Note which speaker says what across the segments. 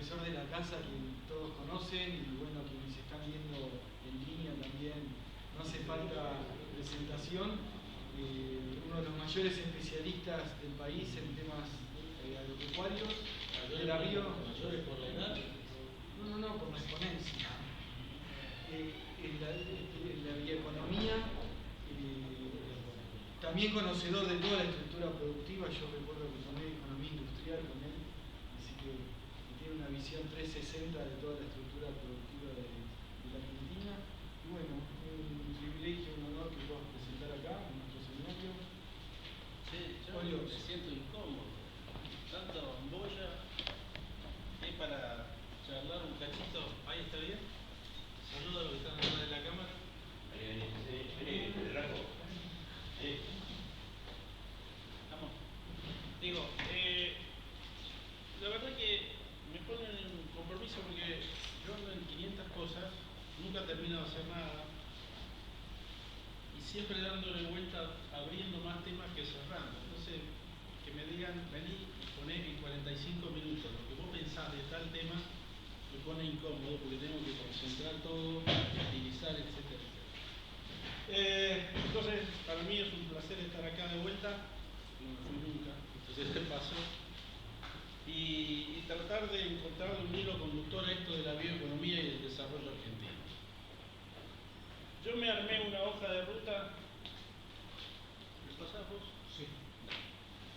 Speaker 1: profesor de la casa que todos conocen y bueno, quienes están viendo en línea también, no hace falta presentación. Uno de los mayores especialistas del país en temas agropecuarios.
Speaker 2: ¿Mayores por la edad?
Speaker 1: No, por la exponencia. En la bioeconomía, también conocedor de toda la estructura productiva. Yo recuerdo que tomé economía industrial con él, así que tiene una visión 360 de toda la estructura productiva de la Argentina. Y bueno, un privilegio, un honor que puedas presentar acá en nuestro seminario.
Speaker 2: Sí, yo me siento incómodo. Tanto ambolla es para charlar un cachito. Ahí está bien. Saludos a los que están atrás de la cámara. Vamos. Digo, la verdad que me ponen en compromiso porque yo ando en 500 cosas, nunca termino de hacer nada y siempre dándole vuelta, abriendo más temas que cerrando. Entonces, que me digan, vení y ponés en 45 minutos lo que vos pensás de tal tema, me pone incómodo porque tengo que concentrar todo, utilizar, etcétera, etcétera. Entonces, para mí es un placer estar acá de vuelta, no me fui nunca, entonces te paso, y tratar de encontrar un hilo conductor a esto de la bioeconomía y el desarrollo argentino. Yo me armé una hoja de ruta. ¿Me pasás vos?
Speaker 1: Sí.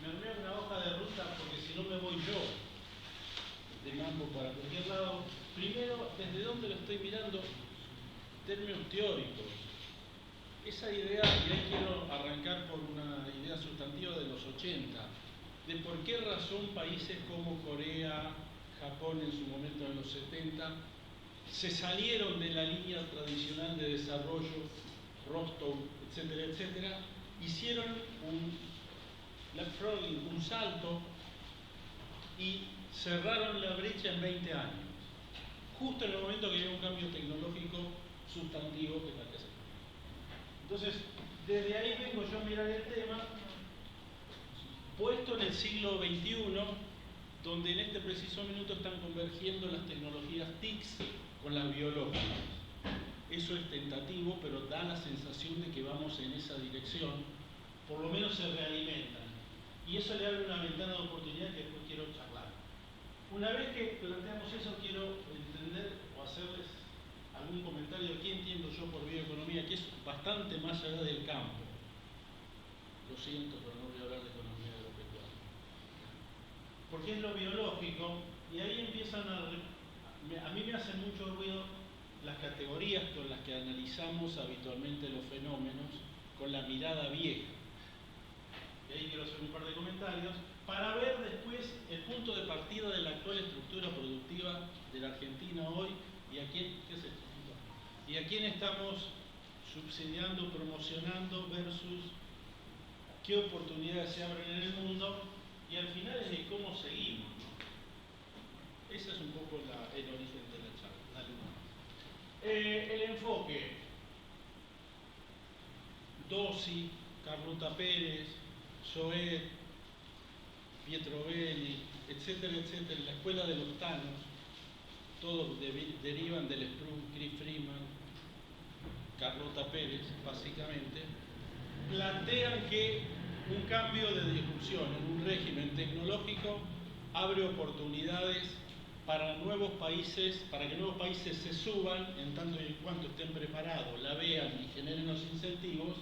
Speaker 2: Me armé una hoja de ruta porque si no me voy yo de mambo para cualquier lado. Primero, ¿desde dónde lo estoy mirando? Términos teóricos. Esa idea, y ahí quiero arrancar por una idea sustantiva de los 80, de por qué razón países como Corea, Japón en su momento en los 70, se salieron de la línea tradicional de desarrollo, Rostov, etcétera, etcétera, hicieron un salto y cerraron la brecha en 20 años, justo en el momento que había un cambio tecnológico sustantivo que está que hacer. Entonces, desde ahí vengo yo a mirar el tema, puesto en el siglo XXI, donde en este preciso minuto están convergiendo las tecnologías TICs con las biológicas. Eso es tentativo, pero da la sensación de que vamos en esa dirección, por lo menos se realimentan. Y eso le abre una ventana de oportunidad que después quiero charlar. Una vez que planteamos eso, quiero entender o hacerles algún comentario de qué entiendo yo por bioeconomía, que es bastante más allá del campo. Lo siento, pero no voy a hablar de economía agropecuaria. Porque es lo biológico, y ahí empiezan a mí me hacen mucho ruido las categorías con las que analizamos habitualmente los fenómenos con la mirada vieja. Y ahí quiero hacer un par de comentarios para ver después el punto de partida de la actual estructura productiva de la Argentina hoy y a quién, ¿qué es esto? Y a quién estamos subsidiando, promocionando versus qué oportunidades se abren en el mundo y al final es de cómo seguimos, ¿no? Ese es un poco el origen de la charla. El enfoque. Dossi, Carlota Pérez, Soet, Pietro Belli, etcétera, etcétera, la escuela de los Thanos, todos derivan del Sprung, Chris Freeman, Carlota Pérez, básicamente, plantean que un cambio de disrupción en un régimen tecnológico abre oportunidades para nuevos países, para que nuevos países se suban, en tanto y en cuanto estén preparados, la vean y generen los incentivos,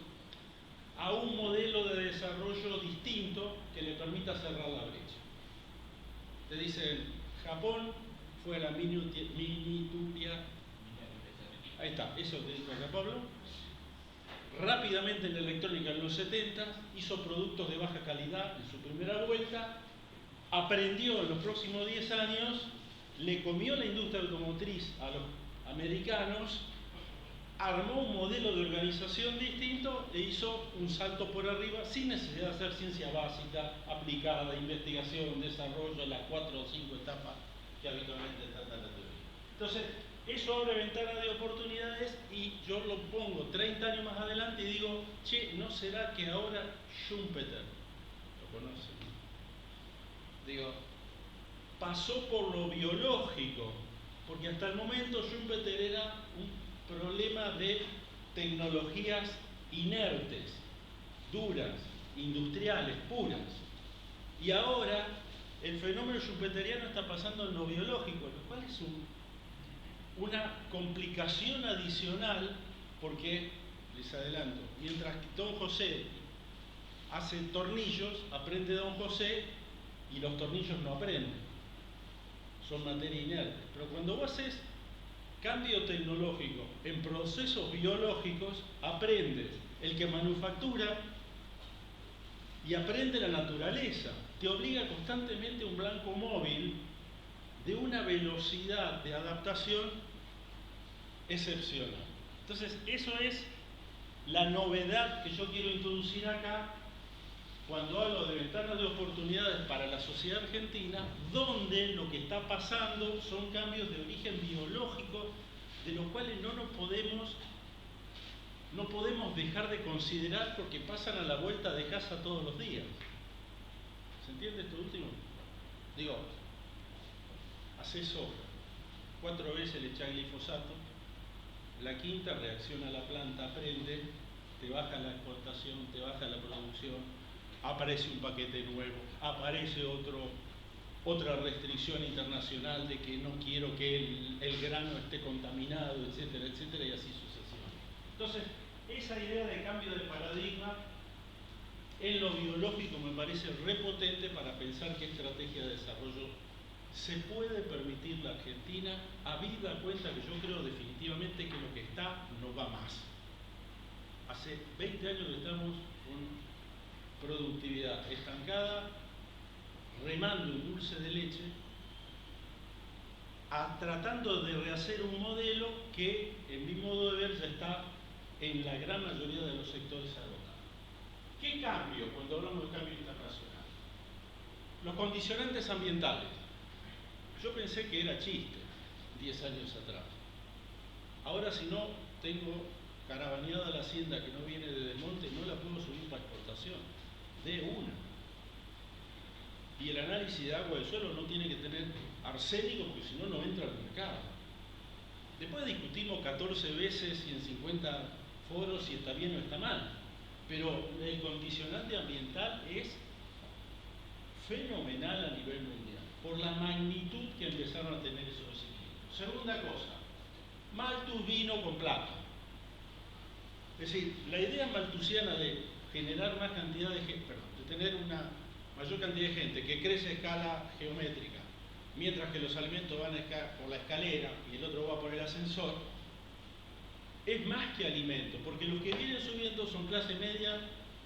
Speaker 2: a un modelo de desarrollo distinto que le permita cerrar la brecha. Te dicen, Japón fue la minituria. Ahí está, eso te dijo acá Pablo. Rápidamente en la electrónica en los 70 hizo productos de baja calidad en su primera vuelta, aprendió en los próximos 10 años, le comió la industria automotriz a los americanos, armó un modelo de organización distinto e hizo un salto por arriba sin necesidad de hacer ciencia básica, aplicada, investigación, desarrollo, las 4 o 5 etapas que habitualmente trata la teoría. Entonces, eso abre ventanas de oportunidades y yo lo pongo 30 años más adelante y digo, che, ¿no será que ahora Schumpeter, lo conocen? Digo, pasó por lo biológico, porque hasta el momento Schumpeter era un problema de tecnologías inertes, duras, industriales, puras. Y ahora el fenómeno schumpeteriano está pasando en lo biológico, lo cual es una complicación adicional, porque, les adelanto, mientras que Don José hace tornillos, aprende Don José y los tornillos no aprenden, son materia inerte. Pero cuando vos haces cambio tecnológico en procesos biológicos, aprendes. El que manufactura y aprende la naturaleza, te obliga constantemente a un blanco móvil de una velocidad de adaptación excepcional. Entonces, eso es la novedad que yo quiero introducir acá cuando hablo de ventanas de oportunidades para la sociedad argentina, donde lo que está pasando son cambios de origen biológico, de los cuales no podemos dejar de considerar porque pasan a la vuelta de casa todos los días. ¿Se entiende esto último? Digo, haces soja, 4 veces le echás glifosato, la quinta reacciona la planta, aprende, te baja la exportación, te baja la producción, aparece un paquete nuevo, aparece otra restricción internacional de que no quiero que el grano esté contaminado, etcétera, etcétera, y así sucesivamente. Entonces, esa idea de cambio de paradigma en lo biológico me parece repotente para pensar qué estrategia de desarrollo se puede permitir la Argentina, habida cuenta que yo creo definitivamente que lo que está no va más. Hace 20 años que estamos con productividad estancada, remando en dulce de leche, tratando de rehacer un modelo que, en mi modo de ver, ya está en la gran mayoría de los sectores agotados. ¿Qué cambio cuando hablamos de cambio internacional? Los condicionantes ambientales. Yo pensé que era chiste 10 años atrás. Ahora, si no tengo caravaneada la hacienda que no viene de desmonte, no la puedo subir para exportación. De una. Y el análisis de agua del suelo no tiene que tener arsénico, porque si no, no entra al mercado. Después discutimos 14 veces y en 50 foros si está bien o está mal. Pero el condicionante ambiental es fenomenal a nivel mundial, por la magnitud que empezaron a tener esos desequilibrios. Segunda cosa, maltus vino con plata. Es decir, la idea maltusiana de generar más cantidad de gente, de tener una mayor cantidad de gente que crece a escala geométrica, mientras que los alimentos van por la escalera y el otro va por el ascensor, es más que alimento, porque los que vienen subiendo son clase media,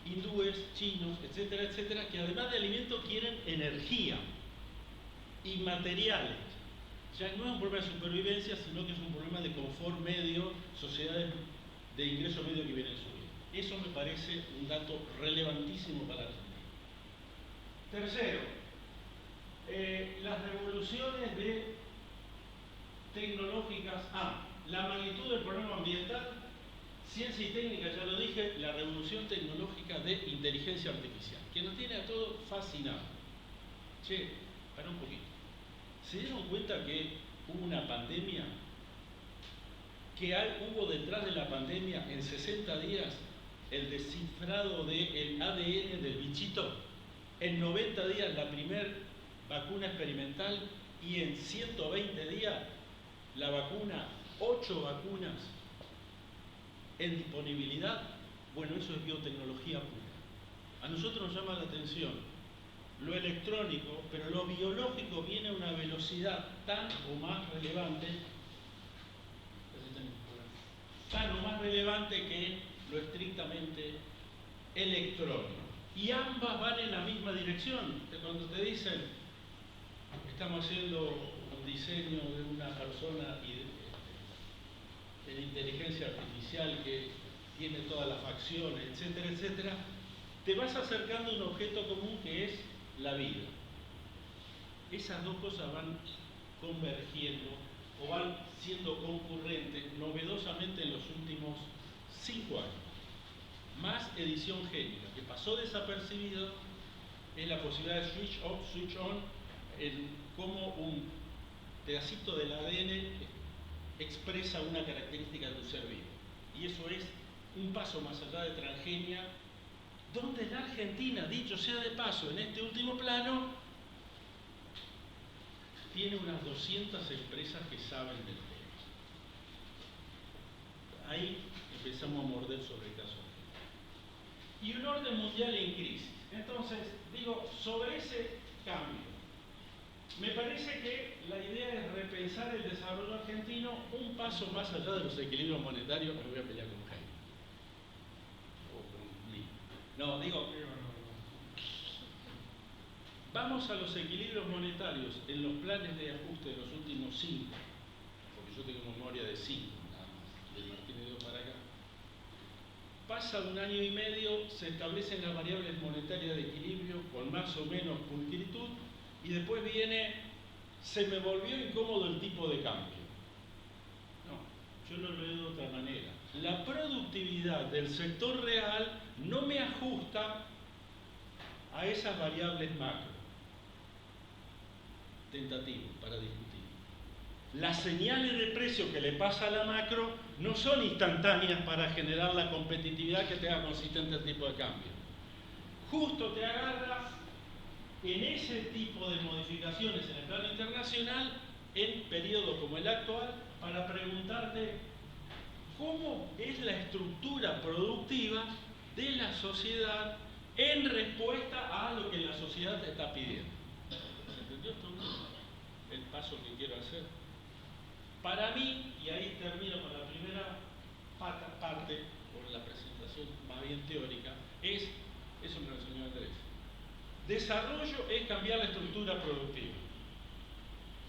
Speaker 2: hindúes, chinos, etcétera, etcétera, que además de alimento quieren energía y materiales. Ya no es un problema de supervivencia, sino que es un problema de confort medio, sociedades de ingreso medio que vienen subiendo. Eso me parece un dato relevantísimo para Argentina. Tercero, las revoluciones tecnológicas. La magnitud del problema ambiental, ciencia y técnica, ya lo dije, la revolución tecnológica de inteligencia artificial, que nos tiene a todos fascinados. Che, para un poquito. ¿Se dieron cuenta que hubo una pandemia? Que hubo detrás de la pandemia en 60 días el descifrado del ADN del bichito, en 90 días la primera vacuna experimental y en 120 días la vacuna, 8 vacunas en disponibilidad. Bueno, eso es biotecnología pura. A nosotros nos llama la atención lo electrónico, pero lo biológico viene a una velocidad tan o más relevante que lo estrictamente electrónico. Y ambas van en la misma dirección. Cuando te dicen, estamos haciendo un diseño de una persona en inteligencia artificial que tiene todas las facciones, etcétera, etcétera, te vas acercando a un objeto común que es la vida. Esas dos cosas van convergiendo o van siendo concurrentes novedosamente en los últimos 5 años. Más edición génica, que pasó desapercibido, es la posibilidad de switch off, switch on, en cómo un pedacito del ADN expresa una característica de tu ser vivo. Y eso es un paso más allá de transgenia, donde la Argentina, dicho sea de paso, en este último plano, tiene unas 200 empresas que saben del tema. Ahí empezamos a morder sobre el caso. Y un orden mundial en crisis. Entonces, digo, sobre ese cambio, me parece que la idea es repensar el desarrollo argentino un paso más allá de los equilibrios monetarios. Me voy a pelear con Jaime. O con Lee. No, digo, vamos a los equilibrios monetarios en los planes de ajuste de los últimos 5, porque yo tengo memoria de 5, nada más, del Martínez II para acá. Pasa un año y medio, se establecen las variables monetarias de equilibrio con más o menos pulcritud, y después viene, se me volvió incómodo el tipo de cambio. No, yo lo leo de otra manera. La productividad del sector real no me ajusta a esas variables macro. Tentativo para discutir. Las señales de precio que le pasa a la macro no son instantáneas para generar la competitividad que te haga consistente el tipo de cambio. Justo te agarra en ese tipo de modificaciones en el plano internacional, en periodos como el actual, para preguntarte cómo es la estructura productiva de la sociedad en respuesta a lo que la sociedad te está pidiendo. ¿Se entendió esto? El paso que quiero hacer. Para mí, y ahí termino con la primera parte, con la presentación más bien teórica, es, eso me lo enseñó Andrés, desarrollo es cambiar la estructura productiva.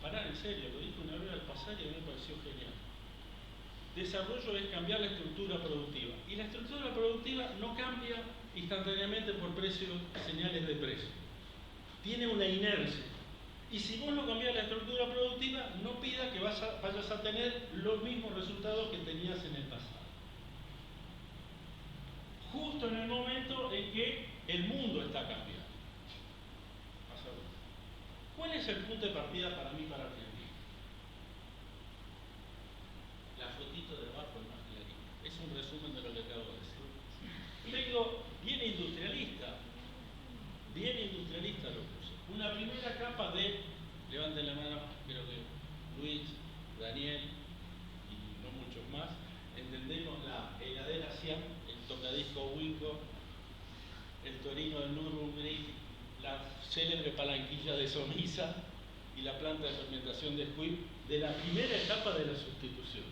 Speaker 2: Pará, en serio, lo dije una vez al pasar y a mí me pareció genial. Desarrollo es cambiar la estructura productiva. Y la estructura productiva no cambia instantáneamente por precios, señales de precio. Tiene una inercia. Y si vos no cambiás la estructura productiva, no pida que vayas a tener los mismos resultados que tenías en el pasado. Justo en el momento en que el mundo está cambiando. ¿Cuál es el punto de partida para mí, para Argentina? La fotito de abajo es más clarita. Es un resumen de lo que acabo de decir. Yo digo, bien industrialista lo puse. Una primera capa de, levanten la mano, creo que Luis, Daniel y no muchos más, entendemos la heladera Siam, el tocadisco Winco, el Torino del Nürburgring, la célebre palanquilla de Somisa y la planta de fermentación de Squib, de la primera etapa de la sustitución.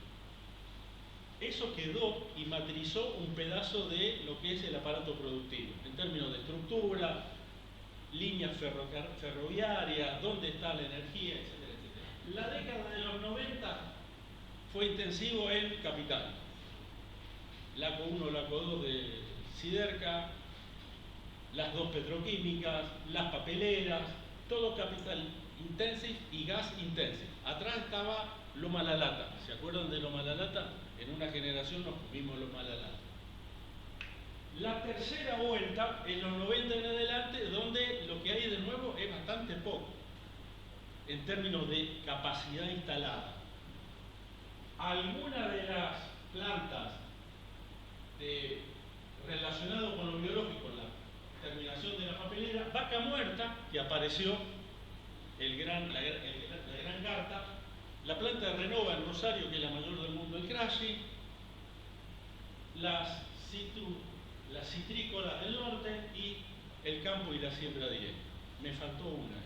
Speaker 2: Eso quedó y matrizó un pedazo de lo que es el aparato productivo, en términos de estructura, líneas ferroviarias, dónde está la energía, etcétera, etcétera. La década de los 90 fue intensivo en capital. LACO 1, LACO 2 de Siderca, las dos petroquímicas, las papeleras, todo capital intensive y gas intensive. Atrás estaba Loma La Lata. ¿Se acuerdan de Loma La Lata? En una generación nos comimos Loma La Lata. La tercera vuelta, en los 90 en adelante, donde lo que hay de nuevo es bastante poco, en términos de capacidad instalada. Algunas de las plantas relacionadas con lo biológico, la terminación de la papelera, Vaca Muerta, que apareció la gran carta, la planta de Renova en Rosario, que es la mayor del mundo, el Crashi, las citrícolas del norte y el campo y la siembra directa. Me faltó una,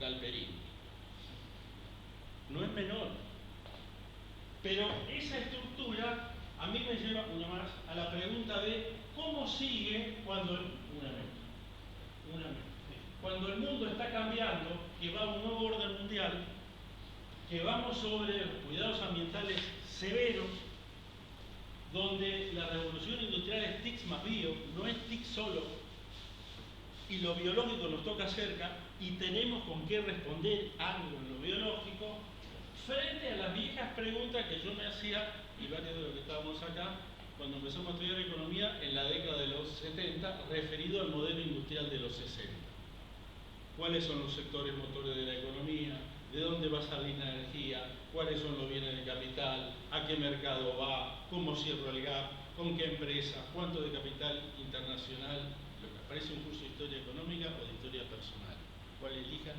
Speaker 2: Galperín. No es menor, pero esa estructura a mí me lleva una más a la pregunta de cómo sigue cuando cuando el mundo está cambiando, que va a un nuevo orden mundial, que vamos sobre los cuidados ambientales severos, donde la revolución industrial es TIC más bio, no es TIC solo, y lo biológico nos toca cerca, y tenemos con qué responder algo en lo biológico, frente a las viejas preguntas que yo me hacía, y varios de los que estábamos acá, cuando empezamos a estudiar economía en la década de los 70, referido al modelo industrial de los 60. cuáles son los sectores motores de la economía, de dónde va a salir la energía, cuáles son los bienes de capital, a qué mercado va, cómo cierro el gap, con qué empresa, cuánto de capital internacional, lo que parece un curso de historia económica o de historia personal. ¿Cuál elijan?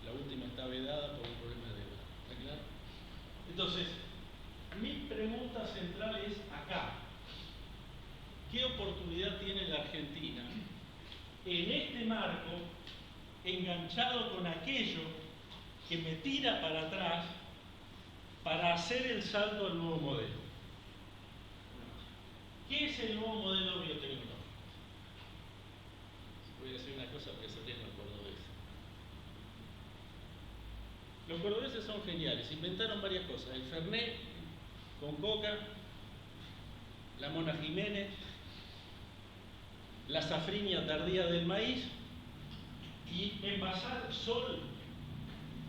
Speaker 2: La última está vedada por un problema de deuda. ¿Está claro? Entonces, mi pregunta central es acá. ¿Qué oportunidad tiene la Argentina en este marco, enganchado con aquello que me tira para atrás para hacer el salto al nuevo modelo? ¿Qué es el nuevo modelo biotecnológico? Voy a decir una cosa porque se ríen los cordobeses. Los cordobeses son geniales, inventaron varias cosas. El Fernet con coca, la Mona Jiménez, la safrinia tardía del maíz y envasar sol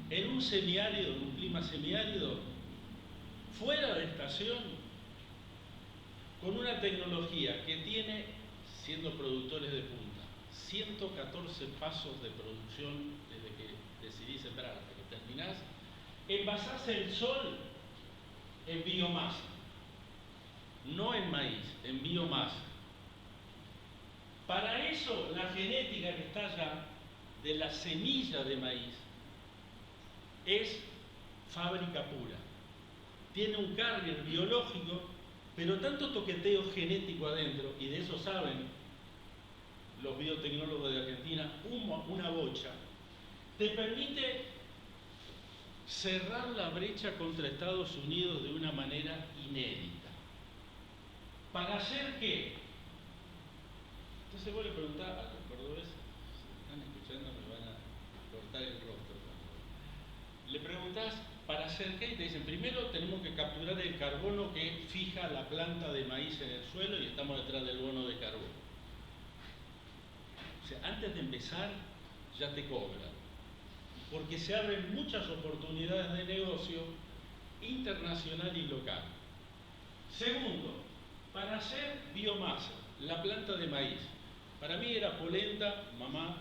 Speaker 2: en un semiárido, en un clima semiárido, fuera de estación, con una tecnología que tiene, siendo productores de punta, 114 pasos de producción desde que decidí sembrar hasta que terminás, envasás el sol en biomasa, no en maíz, en biomasa. Para eso, la genética que está allá, de la semilla de maíz, es fábrica pura. Tiene un carrier biológico, pero tanto toqueteo genético adentro, y de eso saben los biotecnólogos de Argentina, una bocha, te permite cerrar la brecha contra Estados Unidos de una manera inédita. ¿Para hacer qué? Entonces vos le preguntás a los cordobeses, si están escuchando me van a cortar el rostro. Le preguntás para hacer qué y te dicen, primero tenemos que capturar el carbono que fija la planta de maíz en el suelo y estamos detrás del bono de carbono. O sea, antes de empezar ya te cobran, porque se abren muchas oportunidades de negocio internacional y local. Segundo, para hacer biomasa, la planta de maíz. Para mí era polenta, mamá,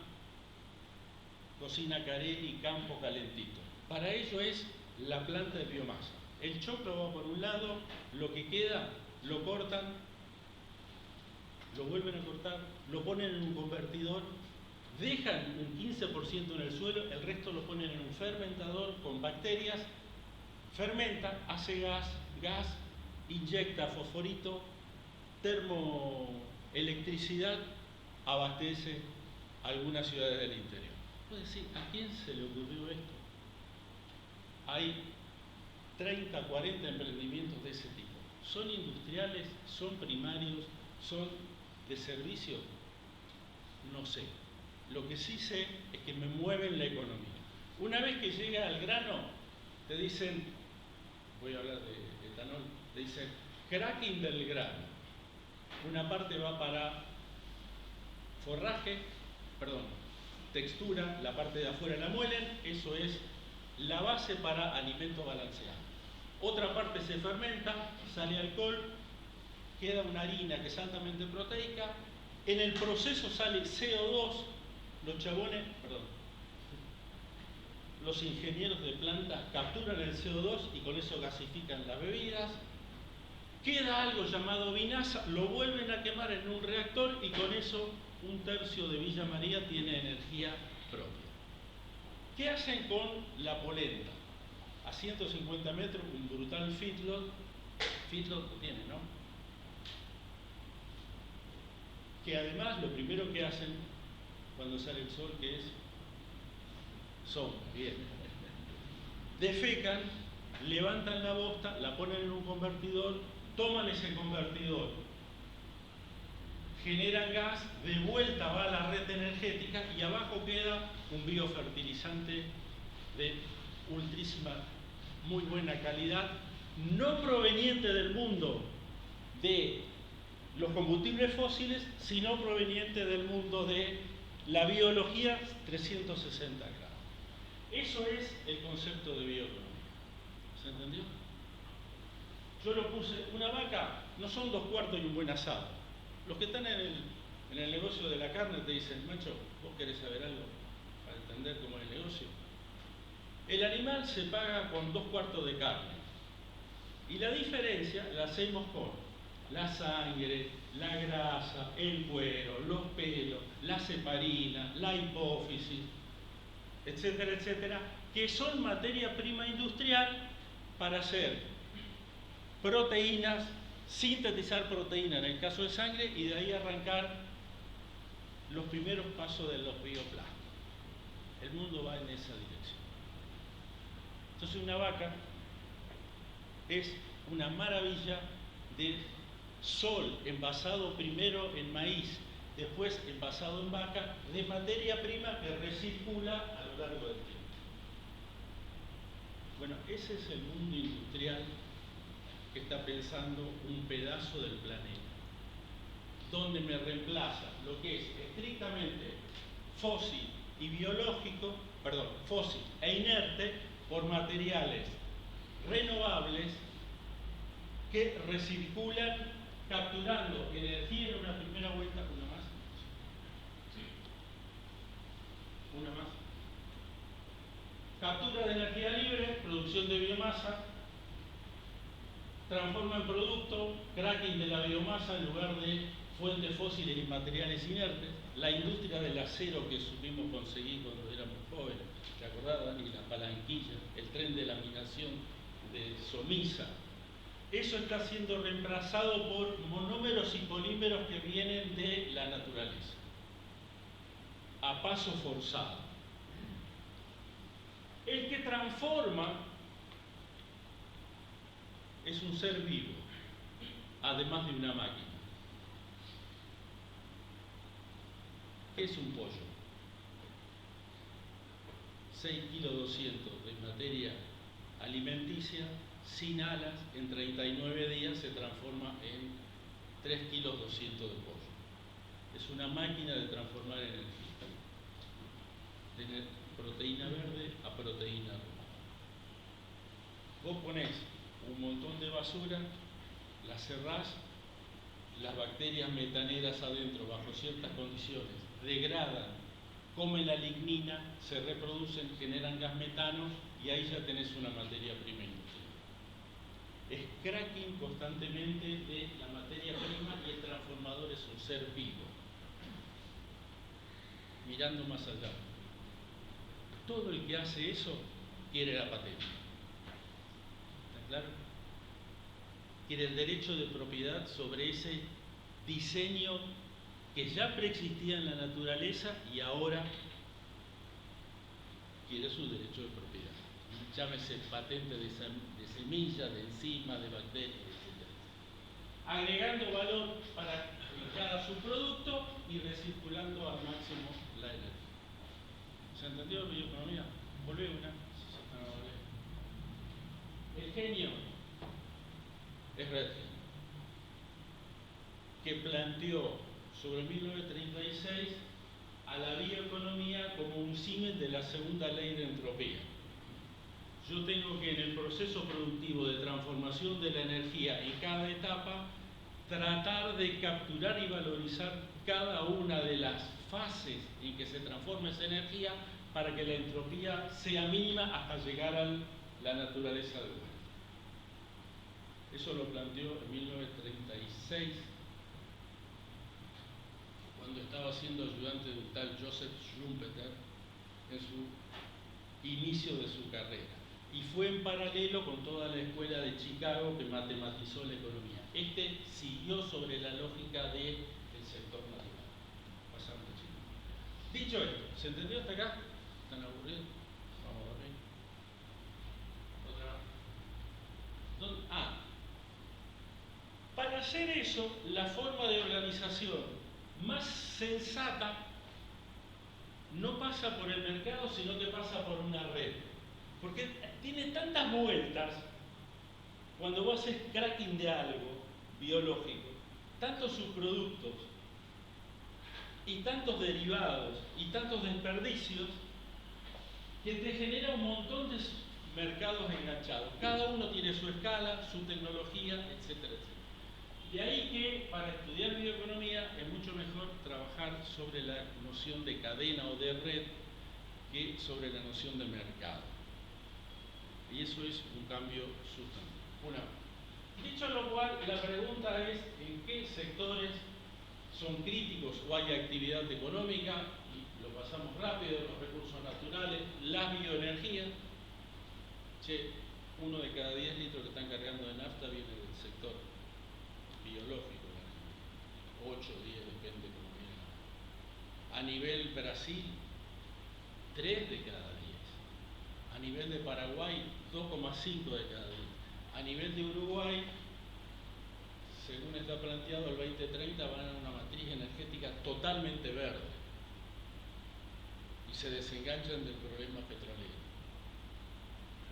Speaker 2: cocina Carelli, campo calentito. Para ello es la planta de biomasa. El choclo va por un lado, lo que queda lo cortan, lo vuelven a cortar, lo ponen en un convertidor, dejan un 15% en el suelo, el resto lo ponen en un fermentador con bacterias, fermenta, hace gas, inyecta fosforito, termoelectricidad, abastece algunas ciudades del interior. Puedes decir, ¿a quién se le ocurrió esto? Hay 30, 40 emprendimientos de ese tipo. ¿Son industriales? ¿Son primarios? ¿Son de servicio? No sé. Lo que sí sé es que me mueven la economía. Una vez que llega al grano, te dicen, voy a hablar de etanol, te dicen cracking del grano. Una parte va para forraje, textura, la parte de afuera la muelen, eso es la base para alimento balanceado. Otra parte se fermenta, sale alcohol, queda una harina que es altamente proteica, en el proceso sale CO2, los ingenieros de plantas capturan el CO2 y con eso gasifican las bebidas, queda algo llamado vinaza, lo vuelven a quemar en un reactor y con eso un tercio de Villa María tiene energía propia. ¿Qué hacen con la polenta? A 150 metros, un brutal feedlot tiene, ¿no? Que además lo primero que hacen cuando sale el sol, que es sombra, bien. Defecan, levantan la bosta, la ponen en un convertidor, toman ese convertidor, generan gas, de vuelta va a la red energética y abajo queda un biofertilizante de ultrísima, muy buena calidad, no proveniente del mundo de los combustibles fósiles, sino proveniente del mundo de la biología 360 grados. Eso es el concepto de bioeconomía. ¿Se entendió? Yo lo puse, una vaca no son 2 cuartos y un buen asado. Los que están en el negocio de la carne te dicen, macho, ¿vos querés saber algo? entender cómo es el negocio. El animal se paga con 2/4 de carne. Y la diferencia la hacemos con la sangre, la grasa, el cuero, los pelos, las heparinas, la hipófisis, etcétera, etcétera, que son materia prima industrial para hacer proteínas, sintetizar proteína en el caso de sangre y de ahí arrancar los primeros pasos de los bioplásticos. El mundo va en esa dirección. Entonces una vaca es una maravilla de sol envasado primero en maíz, después envasado en vaca, de materia prima que recircula a lo largo del tiempo. Bueno, ese es el mundo industrial que está pensando un pedazo del planeta, donde me reemplaza lo que es estrictamente fósil y biológico, fósil e inerte, por materiales renovables que recirculan capturando energía en una primera vuelta. Una más. Captura de energía libre, producción de biomasa, transforma en producto, cracking de la biomasa en lugar de fuentes fósiles y materiales inertes, la industria del acero que supimos conseguir cuando éramos jóvenes, ¿te acordás, Dani? La palanquilla, el tren de laminación de Somisa. Eso está siendo reemplazado por monómeros y polímeros que vienen de la naturaleza, a paso forzado. El que transforma es un ser vivo, además de una máquina. ¿Qué es un pollo? 6,2 kilos de materia alimenticia, sin alas, en 39 días se transforma en 3,2 kilos de pollo. Es una máquina de transformar energía, de proteína verde a proteína roja. Vos ponés un montón de basura, la cerrás, las bacterias metaneras adentro, bajo ciertas condiciones, degradan, comen la lignina, se reproducen, generan gas metano y ahí ya tenés una materia prima industrial. Es cracking constantemente de la materia prima y el transformador es un ser vivo. Mirando más allá. Todo el que hace eso quiere la patente. ¿Está claro? Quiere el derecho de propiedad sobre ese diseño que ya preexistía en la naturaleza y ahora quiere su derecho de propiedad. Llámese patente de semilla, de enzima, de bacterias, etc. Agregando valor para cada subproducto y recirculando al máximo la energía. ¿Se entendió la bioeconomía? Volvé una. El genio es Redfield, que planteó sobre 1936 a la bioeconomía como un símil de la segunda ley de entropía. Yo tengo que en el proceso productivo de transformación de la energía en cada etapa tratar de capturar y valorizar cada una de las fases en que se transforma esa energía para que la entropía sea mínima hasta llegar a la naturaleza del mundo. Eso lo planteó en 1936, cuando estaba siendo ayudante de un tal Joseph Schumpeter en su inicio de su carrera. Y fue en paralelo con toda la escuela de Chicago que matematizó la economía. Este siguió sobre la lógica del sector natural. Pasamos a Chile. Dicho esto, ¿se entendió hasta acá? ¿Están aburridos? Vamos a dormir. Otra. Para hacer eso, la forma de organización más sensata no pasa por el mercado, sino que pasa por una red. Porque tiene tantas vueltas cuando vos haces cracking de algo biológico, tantos subproductos y tantos derivados y tantos desperdicios, que te genera un montón de mercados enganchados. Cada uno tiene su escala, su tecnología, etcétera, etcétera. De ahí que para estudiar bioeconomía es mucho mejor trabajar sobre la noción de cadena o de red, que sobre la noción de mercado. Y eso es un cambio sustantivo. Dicho lo cual, la pregunta es en qué sectores son críticos o hay actividad económica, y lo pasamos rápido: los recursos naturales, las bioenergías. Uno de cada 10 litros que están cargando de nafta viene del sector biológico, 8 o 10, depende cómo viene. A nivel Brasil, 3 de cada 10. A nivel de Paraguay, 2,5 de cada 10. A nivel de Uruguay, según está planteado, el 2030 van a una matriz energética totalmente verde y se desenganchan del problema petrolero.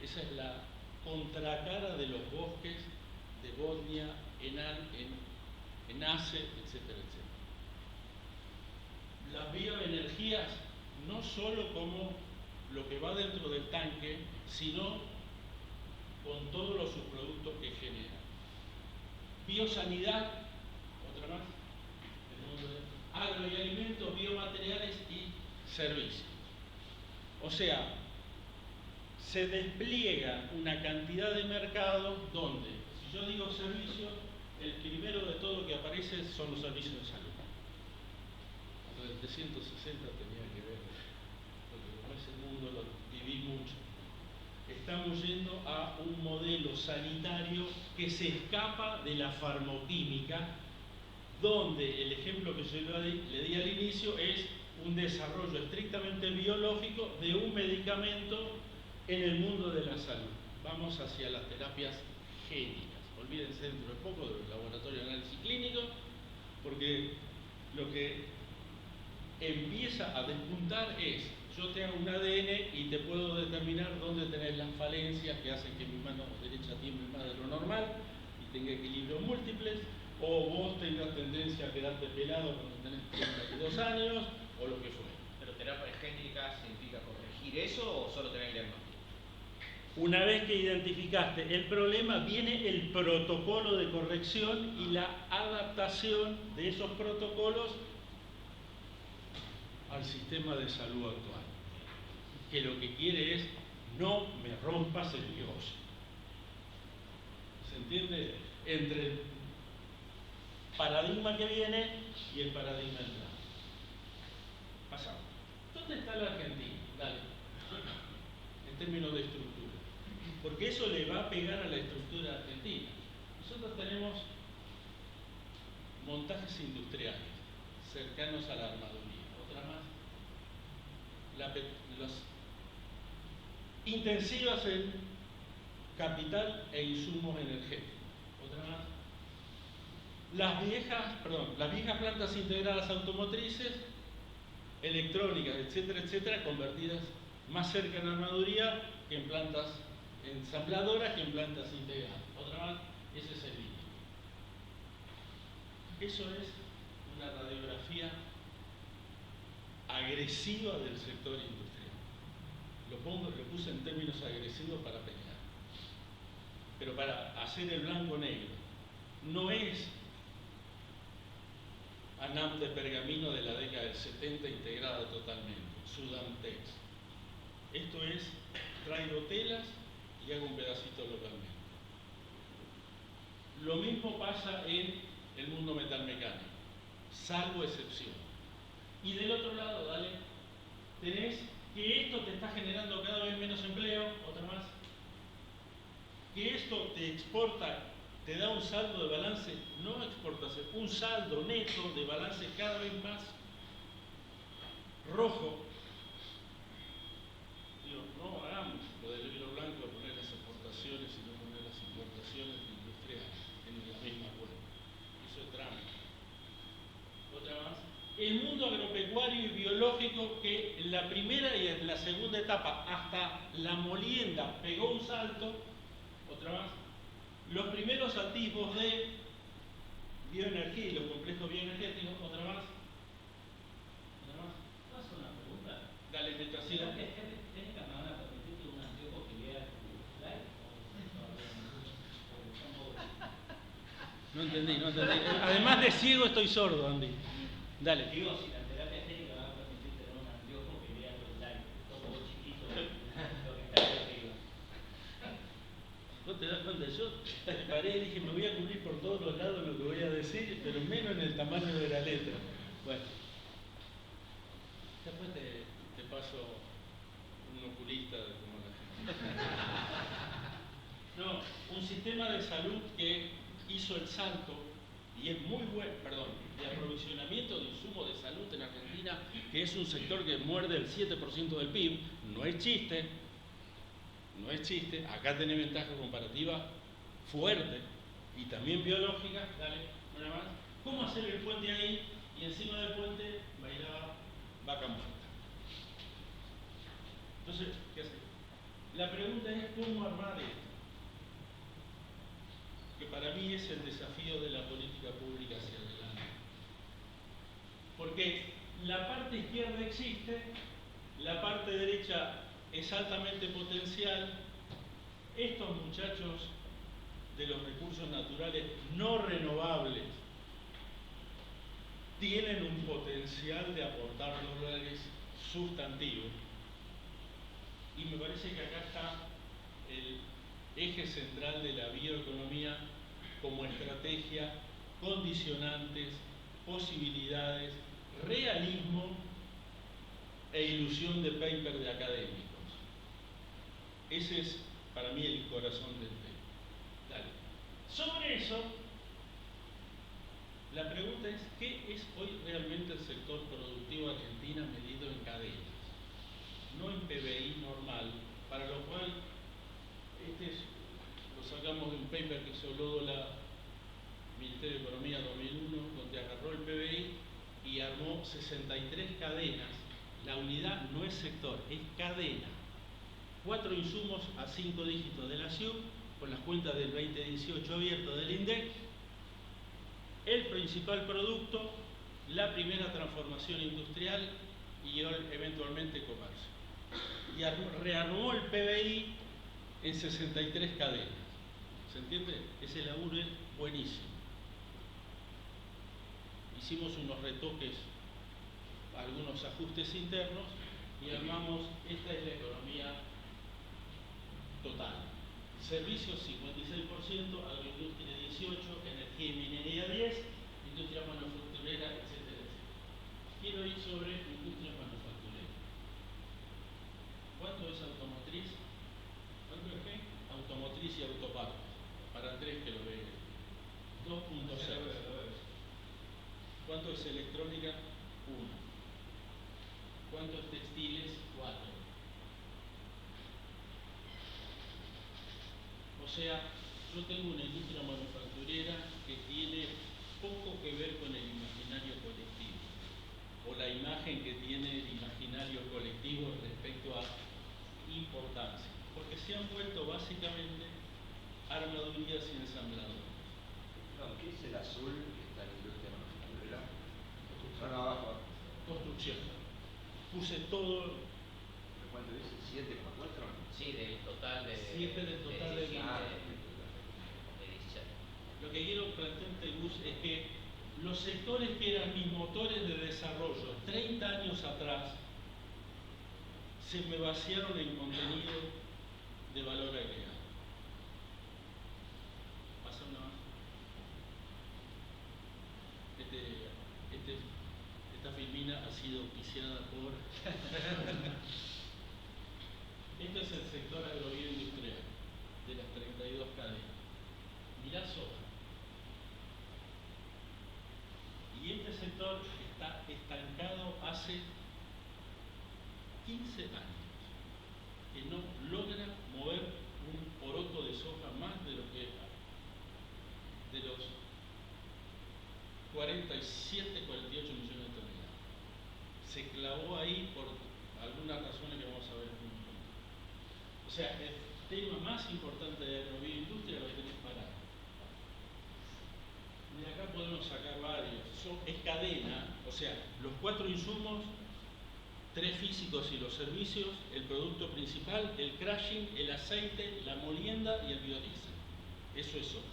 Speaker 2: Esa es la contracara de los bosques de Bodnia, en Ace, etcétera, etcétera. Las bioenergías, no solo como lo que va dentro del tanque, sino con todos los subproductos que genera. Biosanidad, otra más, agro y alimentos, biomateriales y servicios. O sea, se despliega una cantidad de mercados donde, si yo digo servicios, el primero de todo que aparece son los servicios de salud. El 360 tenía que ver, porque como ese mundo lo viví mucho. Estamos yendo a un modelo sanitario que se escapa de la farmoquímica, donde el ejemplo que yo le di al inicio es un desarrollo estrictamente biológico de un medicamento en el mundo de la salud. Vamos hacia las terapias génicas. Olvídense dentro de poco del laboratorio de análisis clínico, porque lo que empieza a despuntar es: yo te hago un ADN y te puedo determinar dónde tenés las falencias que hacen que mi mano derecha tiemble más de lo normal y tenga equilibrios múltiples, o vos tengas tendencia a quedarte pelado cuando tenés 32 años, o lo que fuera.
Speaker 3: ¿Pero terapia génica significa corregir eso o solo tener el diagnóstico?
Speaker 2: Una vez que identificaste el problema, viene el protocolo de corrección y la adaptación de esos protocolos al sistema de salud actual, que lo que quiere es: no me rompas el negocio. ¿Se entiende? Entre el paradigma que viene y el paradigma entrante. Pasamos. ¿Dónde está la Argentina? Dale. En términos de estructura. Porque eso le va a pegar a la estructura argentina. Nosotros tenemos montajes industriales cercanos a la armaduría. Otra más. Las intensivas en capital e insumos energéticos. Otra más. Las viejas plantas integradas automotrices, electrónicas, etcétera, etcétera, convertidas más cerca en armaduría que en plantas ensambladoras, que en plantas integradas. Otra más, ese es el límite. Eso es una radiografía agresiva del sector industrial. Lo puse en términos agresivos para pelear. Pero para hacer el blanco negro. No es ANAP de Pergamino de la década del 70 integrada totalmente, Sudantex. Esto es: traigo telas y hago un pedacito localmente. Lo mismo pasa en el mundo metalmecánico, salvo excepción. Y del otro lado, dale, tenés que esto te está generando cada vez menos empleo, otra más. Que esto te exporta, te da un saldo de balance, no exportación, un saldo neto de balance cada vez más rojo. Digo, no hagamos lo del libro blanco, poner las exportaciones y no poner las importaciones industriales en la misma cuenta. Eso es trampa. Otra más. El mundo agropecuario y biológico, que en la primera y en la segunda etapa, hasta la molienda, pegó un salto. Otra más. Los primeros atisbos de bioenergía y los complejos bioenergéticos. Otra más. Otra más.
Speaker 4: ¿Puedo hacer una pregunta?
Speaker 2: Dale, mientras siga.
Speaker 4: ¿Será que técnicas me van a permitir que un anteojo que vea tu slide?
Speaker 2: No entendí. Además de ciego, estoy sordo, Andy. Dale.
Speaker 4: Digo, si la terapia génica me va a permitir tener un anteojo que vea tu slide.
Speaker 2: pregunta. Yo me paré y dije, me voy a cubrir por todos los lados lo que voy a decir, pero menos en el tamaño de la letra. Bueno, después te paso un oculista de cómo la gente. No, un sistema de salud que hizo el salto y es muy bueno, perdón, de aprovisionamiento de insumos de salud en Argentina, que es un sector que muerde el 7% del PIB, no es chiste, no es chiste, acá tenés ventaja comparativa fuerte y también biológica, dale, una más. ¿Cómo hacer el puente ahí? Y encima del puente bailaba vaca muerta. Entonces, ¿qué hacer? La pregunta es cómo armar esto, que para mí es el desafío de la política pública hacia adelante. Porque la parte izquierda existe, la parte derecha es altamente potencial. Estos muchachos de los recursos naturales no renovables tienen un potencial de aportar dólares sustantivos. Y me parece que acá está el eje central de la bioeconomía como estrategia, condicionantes, posibilidades, realismo e ilusión de paper de académicos. Ese es para mí el corazón del tema. Dale. Sobre eso, la pregunta es, ¿qué es hoy realmente el sector productivo argentino medido en cadenas? No en PBI normal, para lo cual lo sacamos de un paper que se habló de la Ministerio de Economía 2001, donde agarró el PBI y armó 63 cadenas. La unidad no es sector, es cadena. 4 insumos a 5 dígitos de la SIUC, con las cuentas del 2018 abierto del INDEC, el principal producto, la primera transformación industrial y eventualmente comercio. Y rearmó el PBI en 63 cadenas. ¿Se entiende? Ese laburo es buenísimo. Hicimos unos retoques, algunos ajustes internos y armamos, esta es la economía total. Servicios 56%, agroindustria 18%, energía y minería 10%, industria manufacturera, etcétera, etcétera. Quiero ir sobre industria manufacturera. ¿Cuánto es automotriz? ¿Cuánto es qué? Automotriz y autopartes. Para Andrés que lo ve. 2.6. ¿Cuánto es electrónica? 1. ¿Cuánto es textiles? 4. O sea, yo tengo una industria manufacturera que tiene poco que ver con el imaginario colectivo, o la imagen que tiene el imaginario colectivo respecto a importancia, porque se han vuelto básicamente armadurías y ensambladores.
Speaker 3: No, ¿qué es el azul que está en la industria manufacturera? Construcción abajo.
Speaker 2: Construcción. Puse todo.
Speaker 3: ¿Cuánto dice? ¿7,4?
Speaker 4: Sí, del total de...
Speaker 2: 7 del total de...
Speaker 4: de 17.
Speaker 2: Lo que quiero plantearte, Gus, es que los sectores que eran mis motores de desarrollo 30 años atrás se me vaciaron en contenido de valor agregado. Pasa una más. Esta filmina ha sido auspiciada por... Este es el sector agroindustrial de las 32 cadenas. Mirá soja. Y este sector está estancado hace 15 años, que no logra mover un poroto de soja más de lo que de los 47, 48 millones de toneladas. Se clavó ahí por algunas razones que vamos a ver en un momento. O sea, el tema más importante de la agroindustria lo tenés parado. De acá podemos sacar varios. Es cadena, o sea, los 4 insumos, 3 físicos y los servicios, el producto principal, el crushing, el aceite, la molienda y el biodiesel. Eso es soja.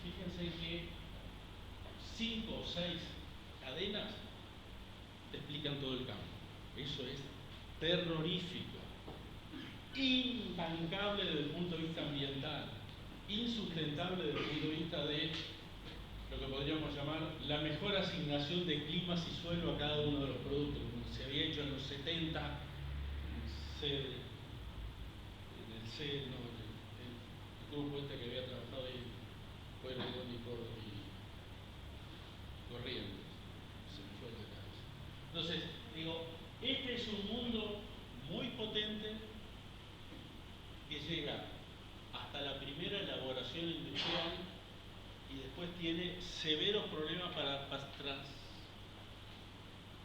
Speaker 2: Fíjense que 5 o 6 cadenas te explican todo el campo. Eso es terrorífico. imbancable desde el punto de vista ambiental, insustentable desde el punto de vista de lo que podríamos llamar la mejor asignación de climas y suelo a cada uno de los productos, como se había hecho en los 70, el grupo este que había trabajado ahí, Pueyrredón y Corrientes, se me fue de la cabeza. Entonces, digo, este es un mundo muy potente que llega hasta la primera elaboración industrial y después tiene severos problemas para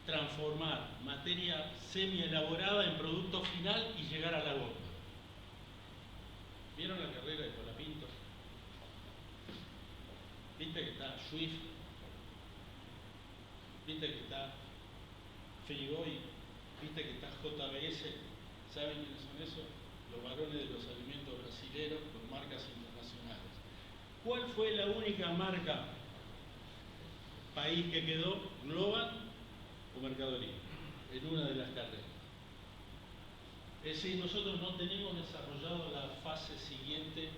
Speaker 2: transformar materia semi-elaborada en producto final y llegar a la goma. ¿Vieron la carrera de Colapinto? ¿Viste que está Swift? ¿Viste que está Frigoy? ¿Viste que está JBS? ¿Saben quiénes son esos? Los varones de los alimentos brasileños con marcas internacionales. ¿Cuál fue la única marca país que quedó? ¿Global o Mercado Libre? En una de las carreras. Es decir, nosotros no tenemos desarrollado la fase siguiente